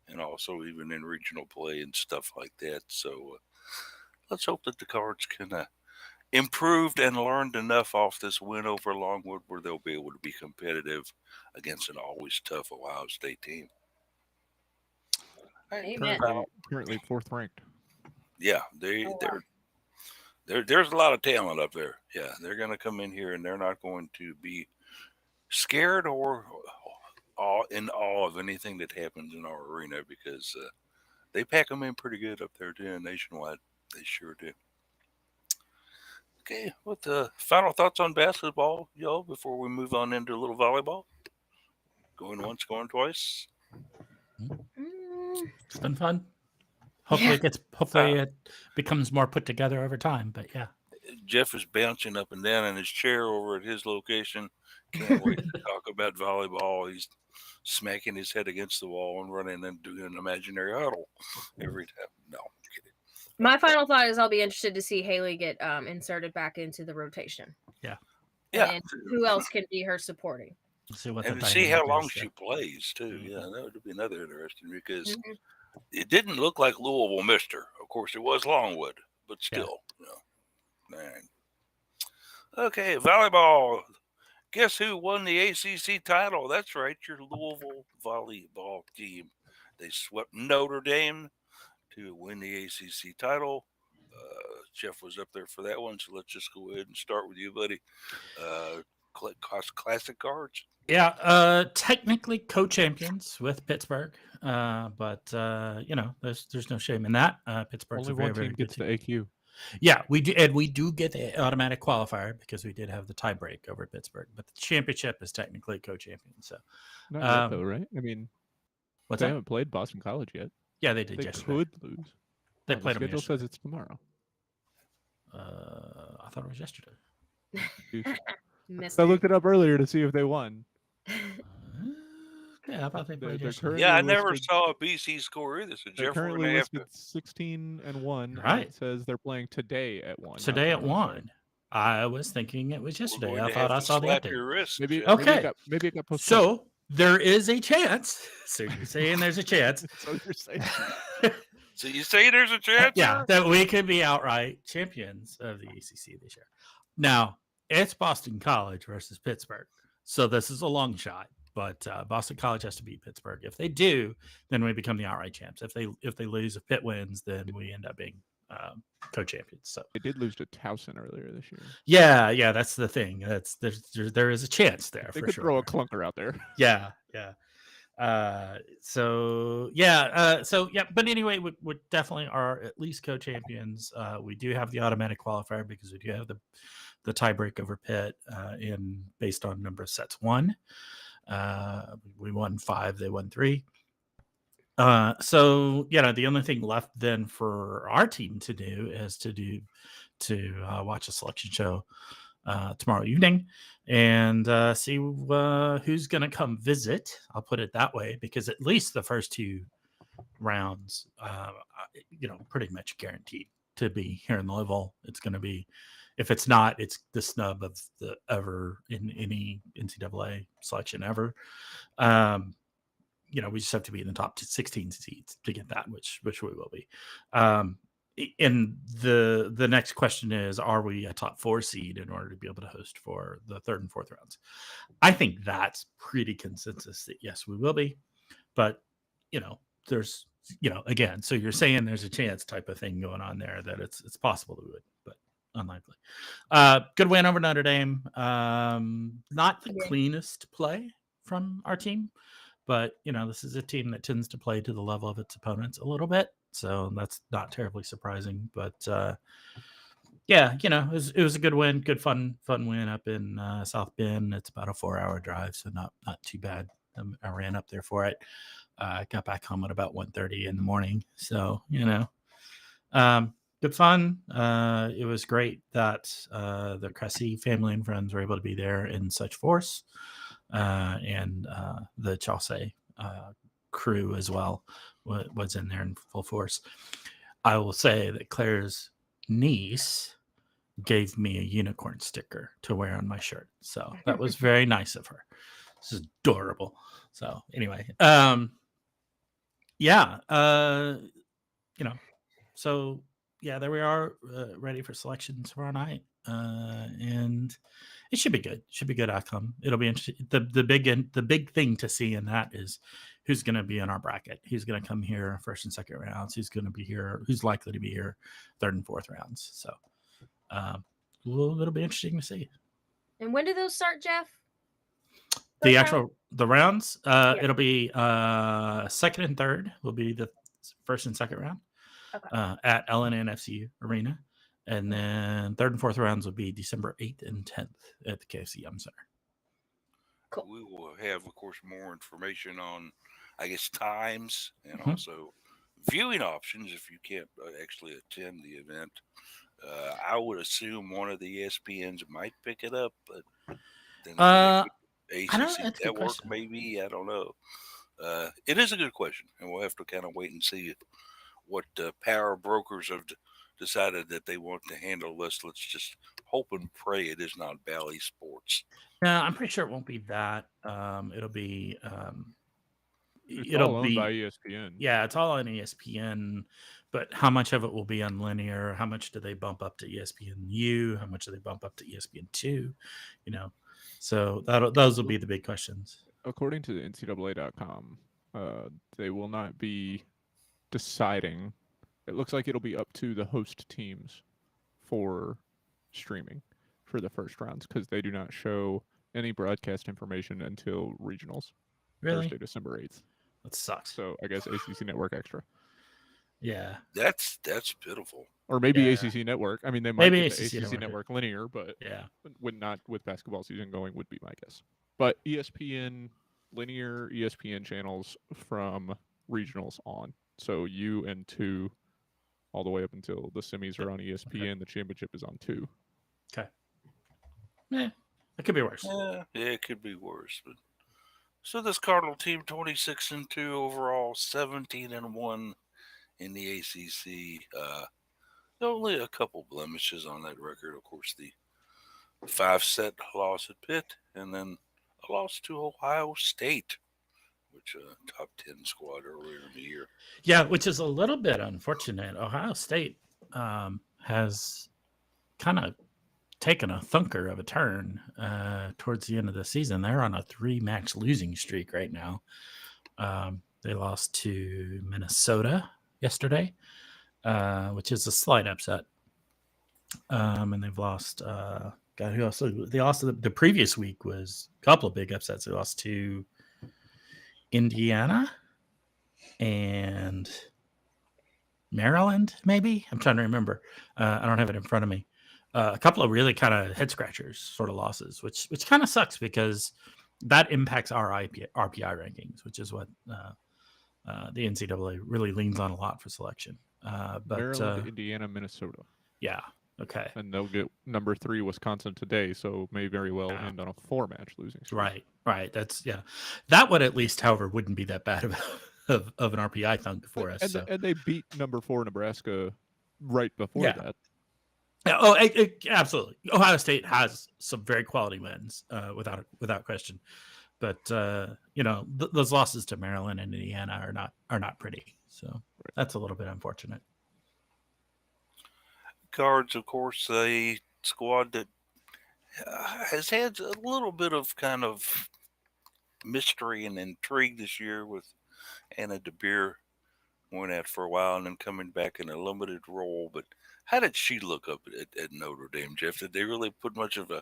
and also even in regional play and stuff like that. So let's hope that the Cards can improved and learned enough off this win over Longwood where they'll be able to be competitive against an always tough Ohio State team. Amen. Currently 4th ranked. Yeah, there's a lot of talent up there. Yeah, they're going to come in here and they're not going to be scared or in awe of anything that happens in our arena because they pack them in pretty good up there too, nationwide. They sure do. Okay, what the final thoughts on basketball, y'all, before we move on into a little volleyball? Going once, going twice. It's been fun. Hopefully it becomes more put together over time. But yeah, Jeff is bouncing up and down in his chair over at his location. Can't wait to talk about volleyball. He's smacking his head against the wall and running and doing an imaginary huddle every time. No, I'm kidding. My final thought is I'll be interested to see Haley get inserted back into the rotation. Yeah. And who else can be her supporting? See what and to see how long she plays too. Mm-hmm. Yeah, that would be another interesting because it didn't look like Louisville missed her. Of course, it was Longwood, but still, man. Okay, volleyball. Guess who won the ACC title? That's right, your Louisville volleyball team. They swept Notre Dame to win the ACC title. Jeff was up there for that one, so let's just go ahead and start with you, buddy. Classic Cards. Yeah, technically co-champions with Pittsburgh, but there's no shame in that. Pittsburgh's only one team gets the AQ. Yeah, we do, and we do get the automatic qualifier because we did have the tie break over Pittsburgh. But the championship is technically co-champion. So, not yet though, right? I mean, they haven't played Boston College yet. Yeah, they did. They yesterday. could lose. They played the them schedule yesterday. says it's tomorrow. I thought it was yesterday. I looked it up earlier to see if they won. Yeah, I thought they played yesterday. Yeah, I never saw a BC score either. So they're Jeff, currently listed 16-1. Right. It says they're playing today at 1. Today at 1. I was thinking it was yesterday. I thought I saw the update. Your wrist, maybe it got postponed. So there is a chance. So you're saying there's a chance. So you're saying. So you say there's a chance? Yeah, that we could be outright champions of the ACC this year. Now, it's Boston College versus Pittsburgh. So this is a long shot, but Boston College has to beat Pittsburgh. If they do, then we become the outright champs. If they lose, if Pitt wins, then we end up being co-champions. So they did lose to Towson earlier this year. Yeah, that's the thing. There is a chance there. They for could sure. throw a clunker out there. Yeah. But anyway, we definitely are at least co-champions. We do have the automatic qualifier because we do have the tiebreak over Pitt based on number of sets won. We won 5, they won 3. The only thing left then for our team to do is to watch a selection show tomorrow evening and see who's going to come visit. I'll put it that way, because at least the first 2 rounds, pretty much guaranteed to be here in Louisville. It's going to be, if it's not, it's the snub of the ever in any NCAA selection ever. We just have to be in the top 16 seeds to get that, which we will be. And the next question is, are we a top 4 seed in order to be able to host for the 3rd and 4th rounds? I think that's pretty consensus that yes, we will be. But, there's, again, so you're saying there's a chance type of thing going on there that it's possible that we would, but unlikely. Good win over Notre Dame. Not the cleanest play from our team, but, this is a team that tends to play to the level of its opponents a little bit. So that's not terribly surprising, but yeah, it was a good win, good fun win up in South Bend. It's about a 4-hour drive, so not too bad. I ran up there for it. Got back home at about 1:30 in the morning. So good fun. It was great that the Cressy family and friends were able to be there in such force, and the Chaucer crew as well was in there in full force. I will say that Claire's niece gave me a unicorn sticker to wear on my shirt. So that was very nice of her. This is adorable. So anyway, yeah, so yeah, there we are, ready for selection tomorrow night, and it should be good. Should be good outcome. It'll be interesting. The big thing to see in that is who's going to be in our bracket. Who's going to come here first and second rounds? Who's going to be here? Who's likely to be here third and fourth rounds? So it'll be interesting to see. And when do those start, Jeff? The Those actual the rounds, Yeah. it'll be second and third will be the first and second round. Okay. At LNNFCU Arena. And then third and fourth rounds will be December 8th and 10th at the KFC Yum Center. Cool. We will have, of course, more information on, I guess, times and Mhm. also viewing options if you can't actually attend the event. I would assume one of the ESPNs might pick it up, but then again, it could I don't know. ACC That's a good Network, question. maybe. I don't know. It is a good question, and we'll have to kind of wait and see what power brokers have decided that they want to handle this. Let's just hope and pray it is not Bally Sports. No, I'm pretty sure it won't be that. It'll be It's all owned by ESPN. Yeah, it's all on ESPN. But how much of it will be on linear? How much do they bump up to ESPNU? How much do they bump up to ESPN2? So those will be the big questions. According to the NCAA.com, they will not be deciding. It looks like it'll be up to the host teams for streaming for the first rounds because they do not show any broadcast information until regionals. Really? Thursday, December 8th. That sucks. So I guess ACC Network Extra. Yeah. That's pitiful. Or maybe Yeah. ACC Network. I mean, they might Maybe get the ACC Network linear, but yeah, when not with basketball season going would be my guess. But ESPN linear ESPN channels from regionals on. So U and 2 all the way up until the semis are on ESPN. Okay. The championship is on 2. Okay. Yeah, it could be worse. Yeah, it could be worse. But so this Cardinal team, 26-2 overall, 17-1 in the ACC. Only a couple blemishes on that record. Of course, the 5-set loss at Pitt, and then a loss to Ohio State, which top 10 squad earlier in the year. Yeah, which is a little bit unfortunate. Ohio State has kind of taken a thunker of a turn towards the end of the season. They're on a 3-match losing streak right now. They lost to Minnesota yesterday, which is a slight upset. And they've lost. God, who else? They lost the previous week was a couple of big upsets. They lost to Indiana and Maryland, maybe. I'm trying to remember. I don't have it in front of me. A couple of really kind of head scratchers sort of losses, which kind of sucks because that impacts our RPI rankings, which is what the NCAA really leans on a lot for selection. But Maryland, Indiana, Minnesota. Yeah. Okay. And they'll get number 3 Wisconsin today, so may very well end on a 4-match losing streak. Right. That's that one at least, however, wouldn't be that bad of an RPI thunk for us. And they beat number 4 Nebraska right before that. Oh, absolutely. Ohio State has some very quality wins, without question. But those losses to Maryland and Indiana are not pretty. So that's a little bit unfortunate. Cards, of course, a squad that has had a little bit of kind of mystery and intrigue this year with Anna DeBeer went out for a while and then coming back in a limited role. But how did she look up at Notre Dame, Jeff? Did they really put much of a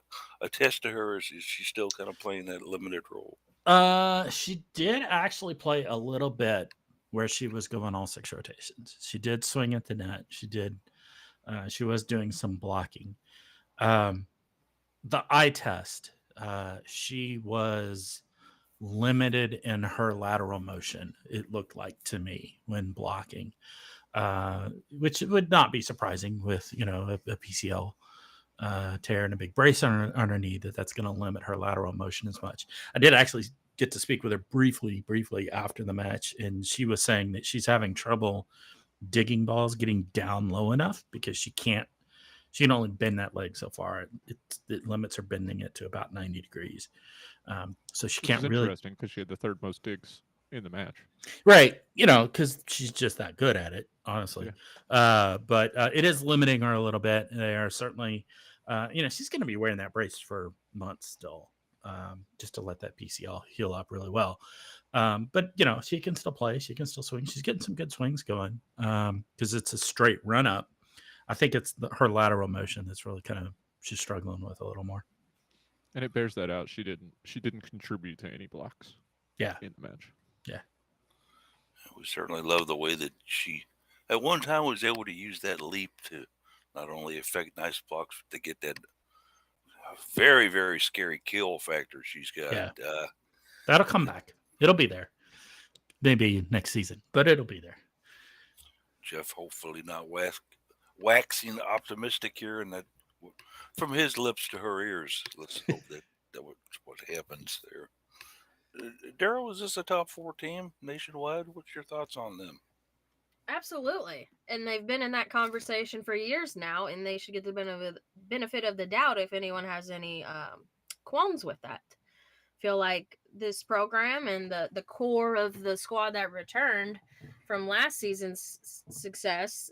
test to her? Or is she still kind of playing that limited role? She did actually play a little bit where she was going all 6 rotations. She did swing at the net. She did She was doing some blocking. Um, the eye test, she was limited in her lateral motion, it looked like to me when blocking, which would not be surprising with, a PCL tear and a big brace on her knee, that's going to limit her lateral motion as much. I did actually get to speak with her briefly after the match, and she was saying that she's having trouble digging balls getting down low enough because she can only bend that leg so far. It limits her bending it to about 90 degrees. So she Which is can't really, interesting because she had the third most digs in the match. right, because she's just that good at it, honestly. Yeah. But it is limiting her a little bit. They are certainly, she's going to be wearing that brace for months still, just to let that PCL heal up really well. But she can still play. She can still swing. She's getting some good swings going because it's a straight run up. I think it's her lateral motion that's really kind of she's struggling with a little more. And it bears that out. She didn't contribute to any blocks. Yeah. In the match. Yeah. We certainly love the way that she, at one time, was able to use that leap to not only affect nice blocks, but to get that very, very scary kill factor she's got. Yeah. That'll come back. It'll be there. Maybe next season, but it'll be there. Jeff, hopefully not waxing optimistic here, and that from his lips to her ears. Let's hope that's what happens there. Daryl, is this a top 4 team nationwide? What's your thoughts on them? Absolutely. And they've been in that conversation for years now, and they should get the benefit of the doubt if anyone has any qualms with that. Feel like this program and the core of the squad that returned from last season's success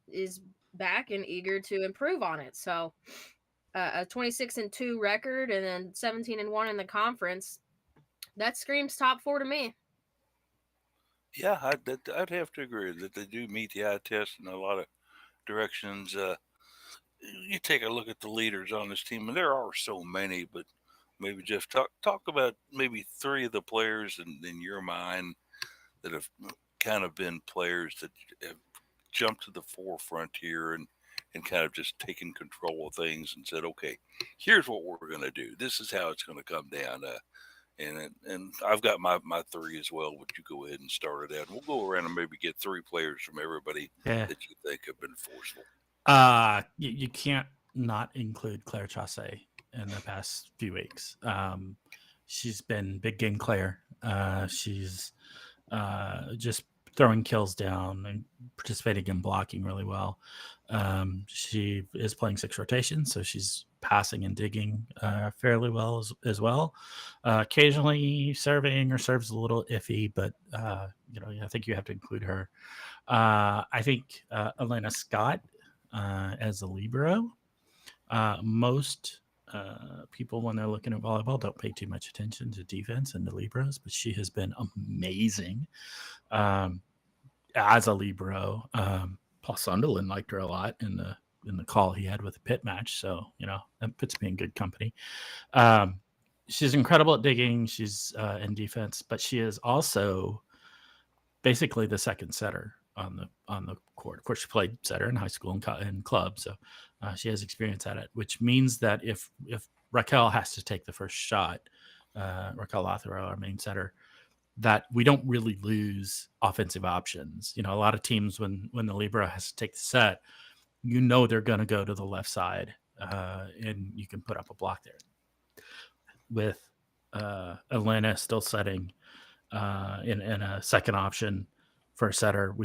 is back and eager to improve on it. So a 26-2 record and then 17-1 in the conference, that screams top 4 to me. Yeah, I'd have to agree that they do meet the eye test in a lot of directions. You take a look at the leaders on this team, and there are so many, but maybe Jeff, talk about maybe 3 of the players in your mind that have kind of been players that have jumped to the forefront here and kind of just taken control of things and said, okay, here's what we're going to do. This is how it's going to come down. And I've got my 3 as well. Would you go ahead and start it out? We'll go around and maybe get 3 players from everybody that you think have been forceful. You can't not include Claire Chassé in the past few weeks. She's been big game Claire. She's just throwing kills down and participating in blocking really well. She is playing 6 rotations, so she's passing and digging fairly well as well. Occasionally serving or serves a little iffy, but I think you have to include her. I think Elena Scott as a libero. Most people, when they're looking at volleyball, don't pay too much attention to defense and the liberos, but she has been amazing as a libero. Paul Sunderland liked her a lot in the call he had with the pit match, so that puts me in good company. She's incredible at digging. She's in defense, but she is also basically the second setter on the court. Of course, she played setter in high school and club, so she has experience at it. Which means that if Raquel has to take the first shot, Raquel Lothero, our main setter, that we don't really lose offensive options. A lot of teams when the libero has to take the set, they're going to go to the left side, and you can put up a block there. With Elena still setting in a second option for a setter,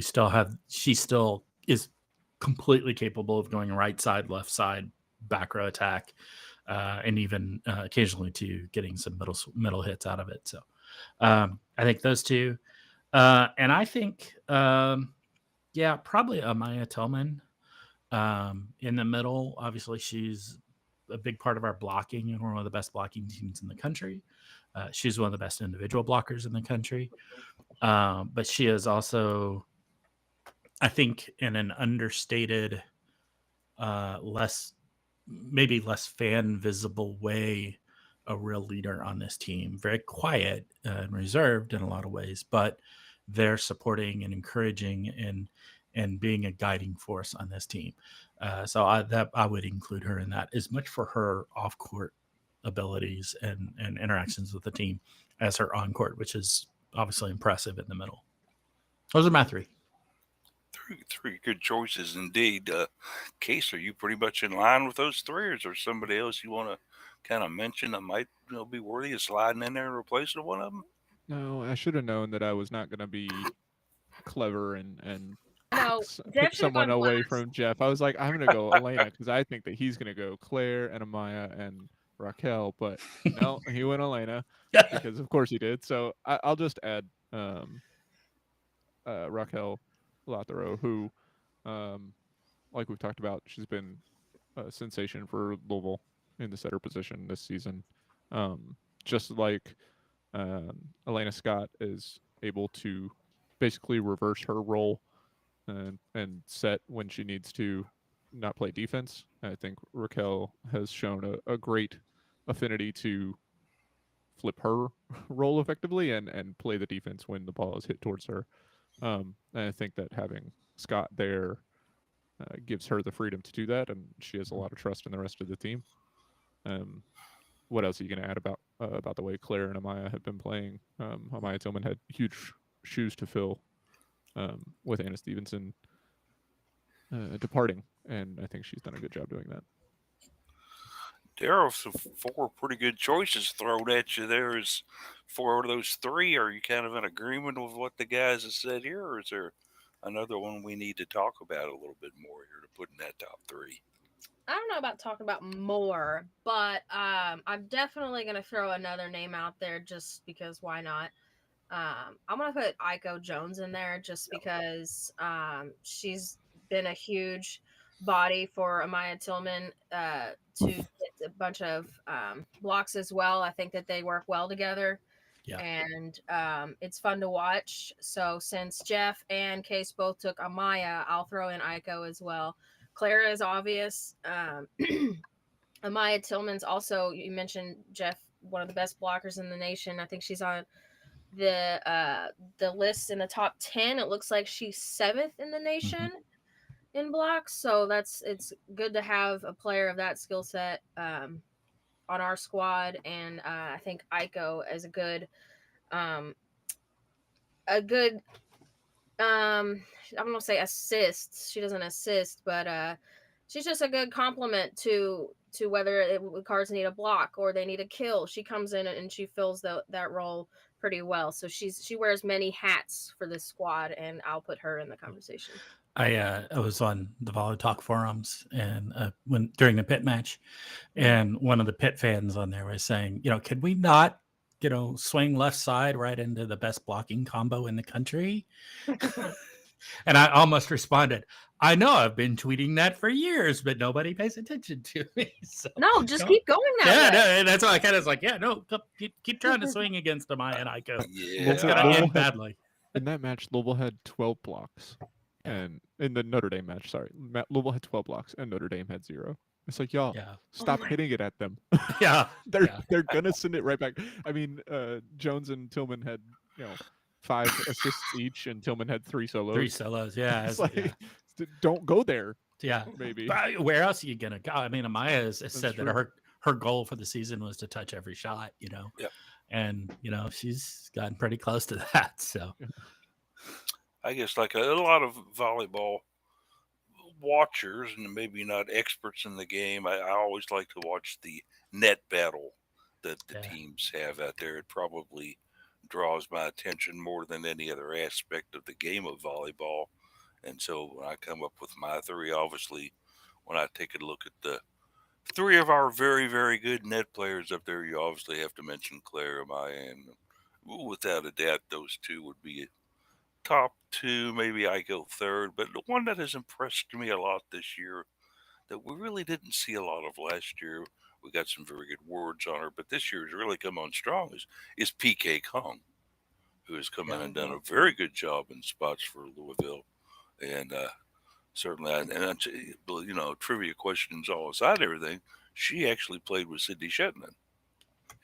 she still is completely capable of going right side, left side, back row attack, and even occasionally to getting some middle hits out of it. So I think those 2. And I think, probably Amaya Tillman in the middle. Obviously, she's a big part of our blocking, and we're one of the best blocking teams in the country. She's one of the best individual blockers in the country. But she is also, I think, in an understated, less fan visible way, a real leader on this team. Very quiet and reserved in a lot of ways, but they're supporting and encouraging and being a guiding force on this team. So I would include her in that, as much for her off court abilities and interactions with the team as her on court, which is obviously impressive in the middle. Those are my three. Three good choices indeed. Case, are you pretty much in line with those three, or is there somebody else you want to kind of mention that might be worthy of sliding in there and replacing one of them? No, I should have known that I was not going to be clever and No, Jeff pick should have someone gone away last. from Jeff. I was like, I'm gonna go Elena because I think that he's gonna go Claire and Amaya and Raquel, but no, he went Elena because of course he did. So I'll just add Raquel Latharo, who, um, like we've talked about, she's been a sensation for Louisville in the setter position this season. Just like Elena Scott is able to basically reverse her role and set when she needs to not play defense. I think Raquel has shown a great affinity to flip her role effectively and play the defense when the ball is hit towards her. And I think that having Scott there gives her the freedom to do that, and she has a lot of trust in the rest of the team. Um, what else are you going to add about the way Claire and Amaya have been playing? Amaya Tillman had huge shoes to fill with Anna Stevenson departing, and I think she's done a good job doing that. Daryl, so four pretty good choices thrown at you there. Is four of those three, are you kind of in agreement with what the guys have said here, or is there another one we need to talk about a little bit more here to put in that top three? I don't know about talking about more, but I'm definitely gonna throw another name out there just because why not? I'm gonna put Aiko Jones in there just because she's been a huge body for Amaya Tillman to get a bunch of blocks as well. I think that they work well together. Yeah. And it's fun to watch. So since Jeff and Case both took Amaya, I'll throw in Aiko as well. Clara is obvious. Amaya Tillman's also, you mentioned Jeff, one of the best blockers in the nation. I think she's on the list in the top 10. It looks like she's 7th in the nation in blocks. So it's good to have a player of that skill set on our squad. And I think Aiko is a good I'm gonna say assists. She doesn't assist, but she's just a good complement to whether cards need a block or they need a kill. She comes in and she fills that role pretty well. So she wears many hats for this squad, and I'll put her in the conversation. I was on the Volley Talk forums and when during the pit match, and one of the pit fans on there was saying, could we not, swing left side right into the best blocking combo in the country? And I almost responded, I know I've been tweeting that for years, but nobody pays attention to me. So, no, just keep going that way. Yeah, that's why I kind of was like, keep trying to swing against Amaya and Aiko. Yeah, It's going to end badly. In that match, Louisville had 12 blocks. And in the Notre Dame match, sorry, Louisville had 12 blocks and Notre Dame had 0. It's like, y'all, stop hitting it at them. Yeah. They're going to send it right back. I mean, Jones and Tillman had, 5 assists each, and Tillman had 3 solos. 3 solos, yeah. It's like, don't go there. Yeah. Maybe. But where else are you going to go? I mean, Amaya has said true. that her goal for the season was to touch every shot, Yeah. And, she's gotten pretty close to that, so. I guess like a lot of volleyball watchers, and maybe not experts in the game, I always like to watch the net battle that the teams have out there. It probably draws my attention more than any other aspect of the game of volleyball. And so when I come up with my three, obviously, when I take a look at the three of our very, very good net players up there, you obviously have to mention Claire, Amaya, and without a doubt, those two would be top 2, maybe I go third. But the one that has impressed me a lot this year that we really didn't see a lot of last year, we got some very good words on her, but this year has really come on strong, is PK Kong, who has come in and done a very good job in spots for Louisville. And certainly, and trivia questions all aside, everything, she actually played with Sydney Shetland,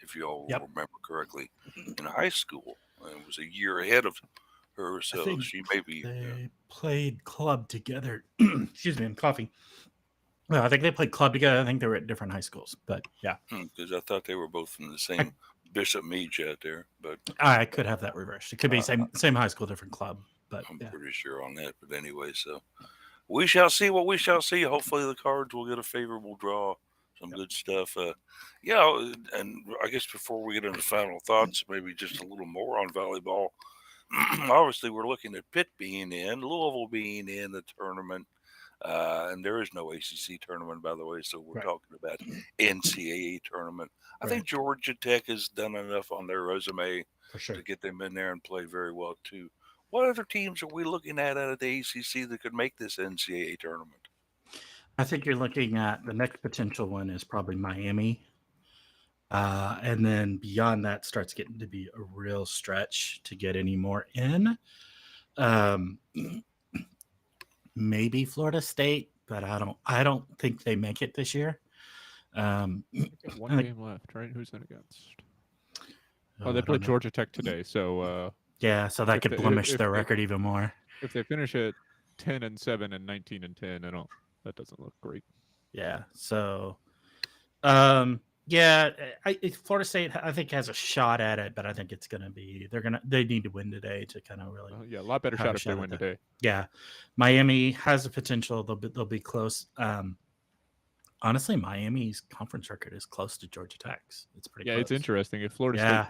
if you all remember correctly, in high school, and was a year ahead of her, I so think she may be. they played club together. Excuse me, I'm coughing. Well, I think they played club together. I think they were at different high schools, but yeah, Because I thought they were both from the I, same Bishop Meach out there, but I could have that reversed. It could be uh, same high school, different club. But I'm yeah, pretty sure on that. But anyway, so we shall see what we shall see. Hopefully, the Cards will get a favorable draw. Some yep. good stuff. Yeah, and I guess before we get into final thoughts, maybe just a little more on volleyball. Obviously, we're looking at Pitt being in, Louisville being in the tournament, and there is no ACC tournament, by the way. So we're Right, talking about NCAA tournament. I right, think Georgia Tech has done enough on their resume for to sure. get them in there and play very well too. What other teams are we looking at out of the ACC that could make this NCAA tournament? I think you're looking at the next potential one is probably Miami. And then beyond that starts getting to be a real stretch to get any more in. Um, maybe Florida State, but I don't think they make it this year. They got one I think, game left, right? Who's that against? Oh, oh, they I don't played know. Georgia Tech today. So Yeah, so that if could they blemish their record even more. if they finish at 10-7 and 19-10, I don't. That doesn't look great. Yeah. So yeah, Florida State I think has a shot at it, but I think it's gonna be they need to win today to kind of really Yeah, a lot better have shot a if they shot at win that. today. Yeah, Miami has the potential. They'll be close. Honestly, Miami's conference record is close to Georgia Tech's. It's pretty Yeah, it's close. interesting. If Yeah,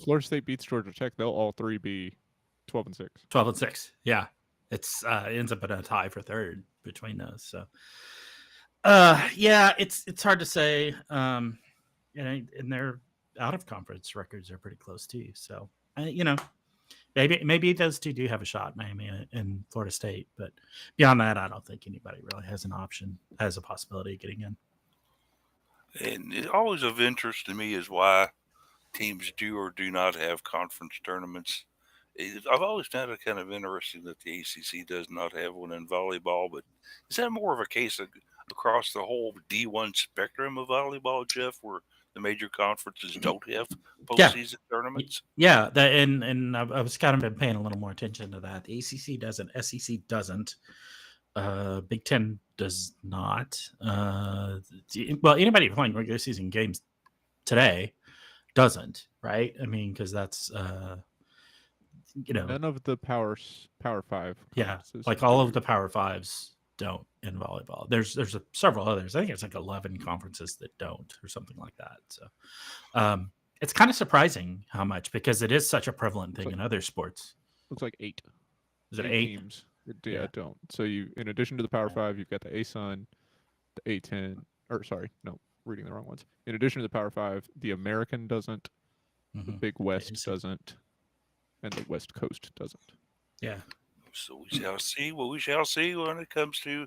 Florida State beats Georgia Tech, they'll all three be 12-6. 12-6. Yeah, it ends up in a tie for third between those. So, yeah, it's hard to say. And their out of conference records are pretty close too. So, maybe those two do have a shot, Miami and Florida State. But beyond that, I don't think anybody really has a possibility of getting in. And it always of interest to me is why teams do or do not have conference tournaments. I've always found it kind of interesting that the ACC does not have one in volleyball, but is that more of a case across the whole D1 spectrum of volleyball, Jeff, where the major conferences don't have Yeah, postseason tournaments? yeah. That and I was kind of been paying a little more attention to that. The ACC doesn't, SEC doesn't, Big Ten does not. Well, anybody playing regular season games today doesn't, right? I mean, because that's None of the Power Five yeah, conferences like all of do. the Power Fives don't in volleyball. There's several others. I think it's like 11 conferences that don't, or something like that. So it's kind of surprising how much, because it is such a prevalent thing Like in other sports. looks like eight. Is it Eight eight? teams. Yeah. Don't. So in addition to the Power Five, you've got the ASUN, the A10. Or sorry, no, reading the wrong ones. In addition to the Power Five, the American doesn't, the Mm-hmm. Big West doesn't, and the West Coast doesn't. Yeah. So we shall see what we shall see when it comes to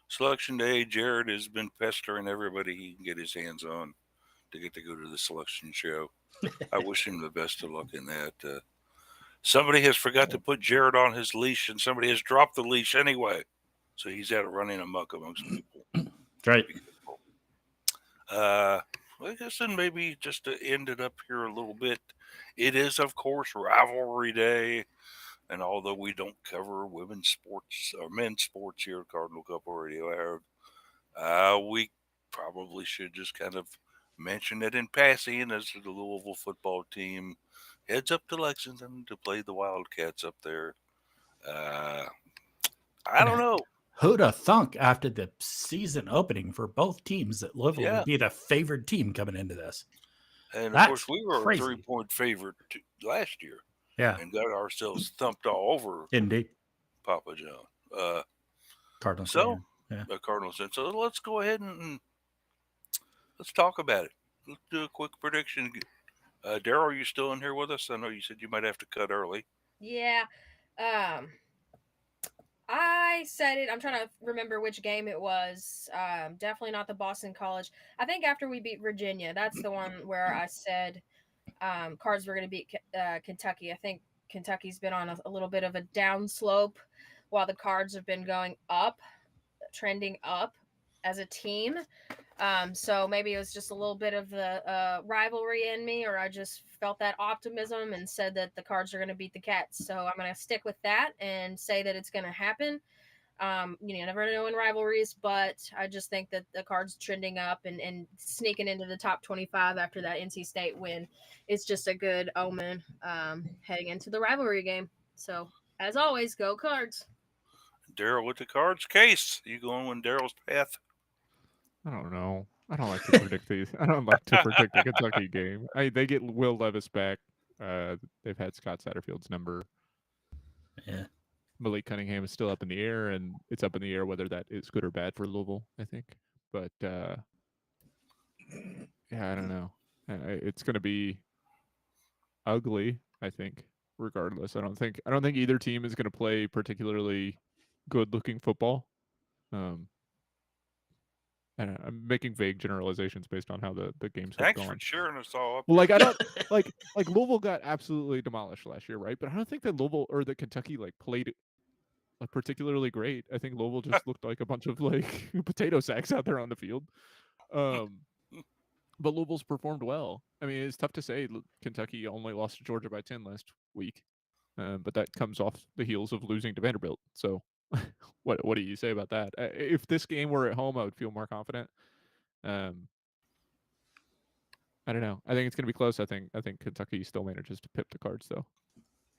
selection day. Jared has been pestering everybody he can get his hands on to get to go to the selection show. I wish him the best of luck in that. Somebody has forgot to put Jared on his leash, and somebody has dropped the leash anyway. So he's out running amok amongst people. Right. Be careful. I guess then maybe just to end it up here a little bit, it is, of course, rivalry day. And although we don't cover women's sports or men's sports here at Cardinal Couple Radio Hour, we probably should just kind of mention it in passing as the Louisville football team heads up to Lexington to play the Wildcats up there. Uh, I don't know. Who'd have thunk after the season opening for both teams that Louisville Yeah. would be the favored team coming into this? And of That's course, we were crazy. a 3-point favorite last year Yeah. and got ourselves thumped all over Indeed. Papa John. Cardinals. So, Yeah. Cardinals. So let's go ahead and let's talk about it. Let's do a quick prediction. Daryl, are you still in here with us? I know you said you might have to cut early. Yeah. I said it. I'm trying to remember which game it was. Definitely not the Boston College. I think after we beat Virginia, that's the one where I said Cards were going to beat Kentucky. I think Kentucky's been on a little bit of a down slope while the Cards have been going up, trending up as a team. So maybe it was just a little bit of the rivalry in me, or I just felt that optimism and said that the Cards are going to beat the Cats. So I'm going to stick with that and say that it's going to happen. You never know in rivalries, but I just think that the Cards trending up and sneaking into the top 25 after that NC State win is just a good omen heading into the rivalry game. So, as always, go Cards. Daryl with the Cards case. You going on Daryl's path? I don't know. I don't like to predict these. I don't like to predict the Kentucky game. They get Will Levis back. They've had Scott Satterfield's number. Yeah. Malik Cunningham is still up in the air, and it's up in the air whether that is good or bad for Louisville, I think. But yeah, I don't know. It's going to be ugly, I think. Regardless, I don't think either team is going to play particularly good-looking football. And I'm making vague generalizations based on how the games have Thanks gone. for cheering us all up. Well, like I don't like Louisville got absolutely demolished last year, right? But I don't think that Louisville or that Kentucky played particularly great. I think Louisville just looked like a bunch of potato sacks out there on the field. But Louisville's performed well. I mean, it's tough to say Kentucky only lost to Georgia by 10 last week, but that comes off the heels of losing to Vanderbilt. So, what do you say about that? If this game were at home, I would feel more confident. I don't know. I think it's going to be close. I think Kentucky still manages to pip the Cards, though.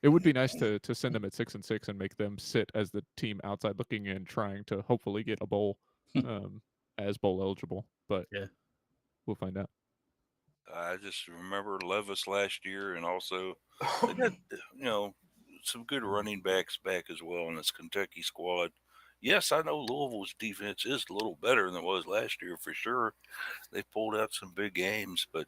It would be nice to send them at 6-6 and make them sit as the team outside looking in, trying to hopefully get a bowl as bowl eligible. But yeah, we'll find out. I just remember Levis last year, and also they got some good running backs back as well in this Kentucky squad. Yes, I know Louisville's defense is a little better than it was last year for sure. They pulled out some big games, but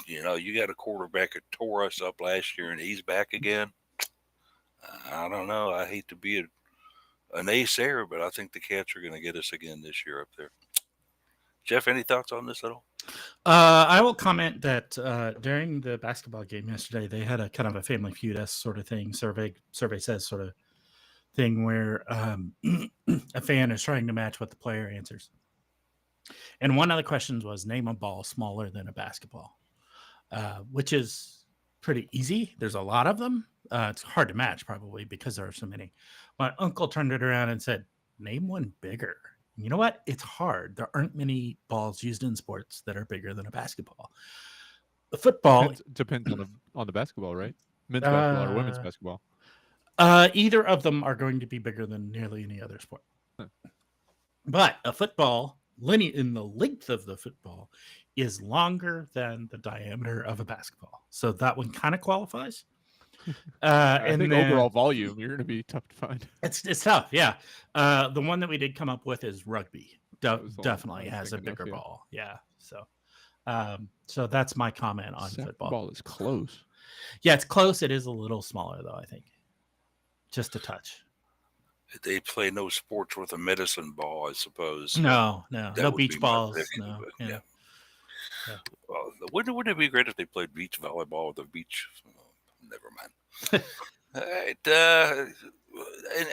you got a quarterback that tore us up last year, and he's back again. I don't know. I hate to be an naysayer, but I think the Cats are going to get us again this year up there. Jeff, any thoughts on this at all? I will comment that during the basketball game yesterday, they had a kind of a Family Feud-esque sort of thing, survey says sort of thing where a fan is trying to match what the player answers. And one of the questions was, name a ball smaller than a basketball, which is pretty easy. There's a lot of them. It's hard to match probably because there are so many. My uncle turned it around and said, name one bigger. You know what? It's hard. There aren't many balls used in sports that are bigger than a basketball. The football depends on the basketball, right? Men's basketball or women's basketball. Either of them are going to be bigger than nearly any other sport. Huh. But a football, in the length of the football, is longer than the diameter of a basketball. So that one kind of qualifies. I think overall volume, you're going to be tough to find. It's tough, yeah. The one that we did come up with is rugby. Definitely has a bigger ball. Yeah. So that's my comment on football. Ball is close. Yeah, it's close. It is a little smaller though, I think. Just a touch. They play no sports with a medicine ball, I suppose. No beach balls. No. Yeah. Well, wouldn't it be great if they played beach volleyball with a beach? Never mind. All right,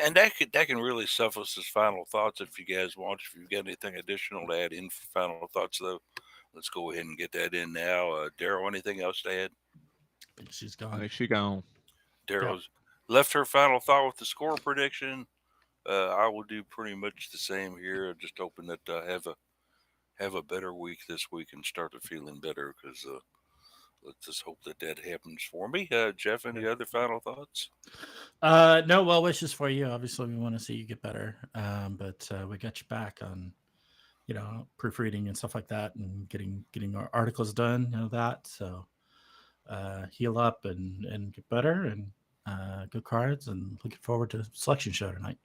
and that can really suffice as final thoughts if you guys want. If you've got anything additional to add in for final thoughts, though, let's go ahead and get that in now. Daryl, anything else to add? I think she's gone. I think she's gone. Daryl's left her final thought with the score prediction. I will do pretty much the same here. Just hoping that I have a better week this week and start to feeling better because let's just hope that happens for me. Jeff, any other final thoughts? No well wishes for you. Obviously, we want to see you get better, but we got you back on, proofreading and stuff like that, and getting our articles done. That so heal up and get better and good Cards, and looking forward to the selection show tonight.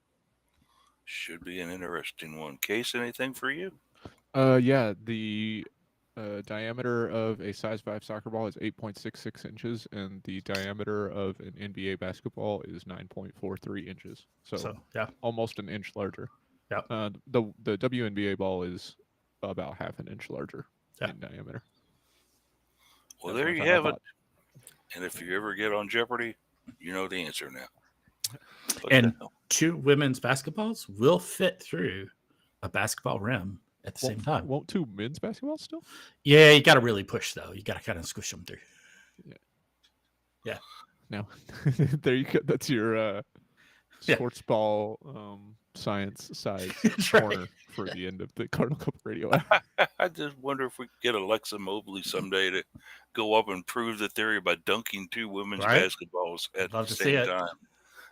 Should be an interesting one. Case, anything for you? Yeah, the diameter of a size 5 soccer ball is 8.66 inches, and the diameter of an NBA basketball is 9.43 inches. So yeah, almost an inch larger. Yeah. The WNBA ball is about half an inch larger in diameter. Well, there you have it. And if you ever get on Jeopardy, you know the answer now. And 2 women's basketballs will fit through a basketball rim at the same time. Won't two men's basketball still? Yeah, you got to really push though. You got to kind of squish them through. Yeah. No, there you go. That's your Yeah. sports ball science size That's corner right. for the end of the Cardinal Cup radio hour. I just wonder if we could get Alexa Mobley someday to go up and prove the theory by dunking two women's Right. basketballs at I'd love the to see same it. time.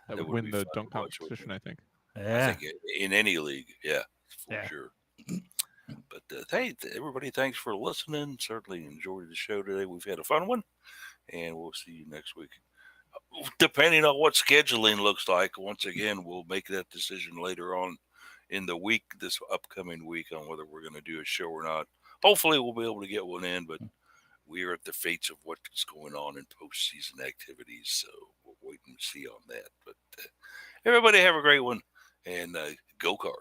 That That would would win be the fun dunk to watch, wouldn't competition, I think. I Yeah. think in any league, yeah, for Yeah. sure. But hey, everybody, thanks for listening. Certainly enjoyed the show today. We've had a fun one, and we'll see you next week. Depending on what scheduling looks like, once again, we'll make that decision later on in the week, this upcoming week, on whether we're going to do a show or not. Hopefully, we'll be able to get one in, but we are at the fates of what's going on in postseason activities, so we'll wait and see on that. But everybody have a great one, and go Cards.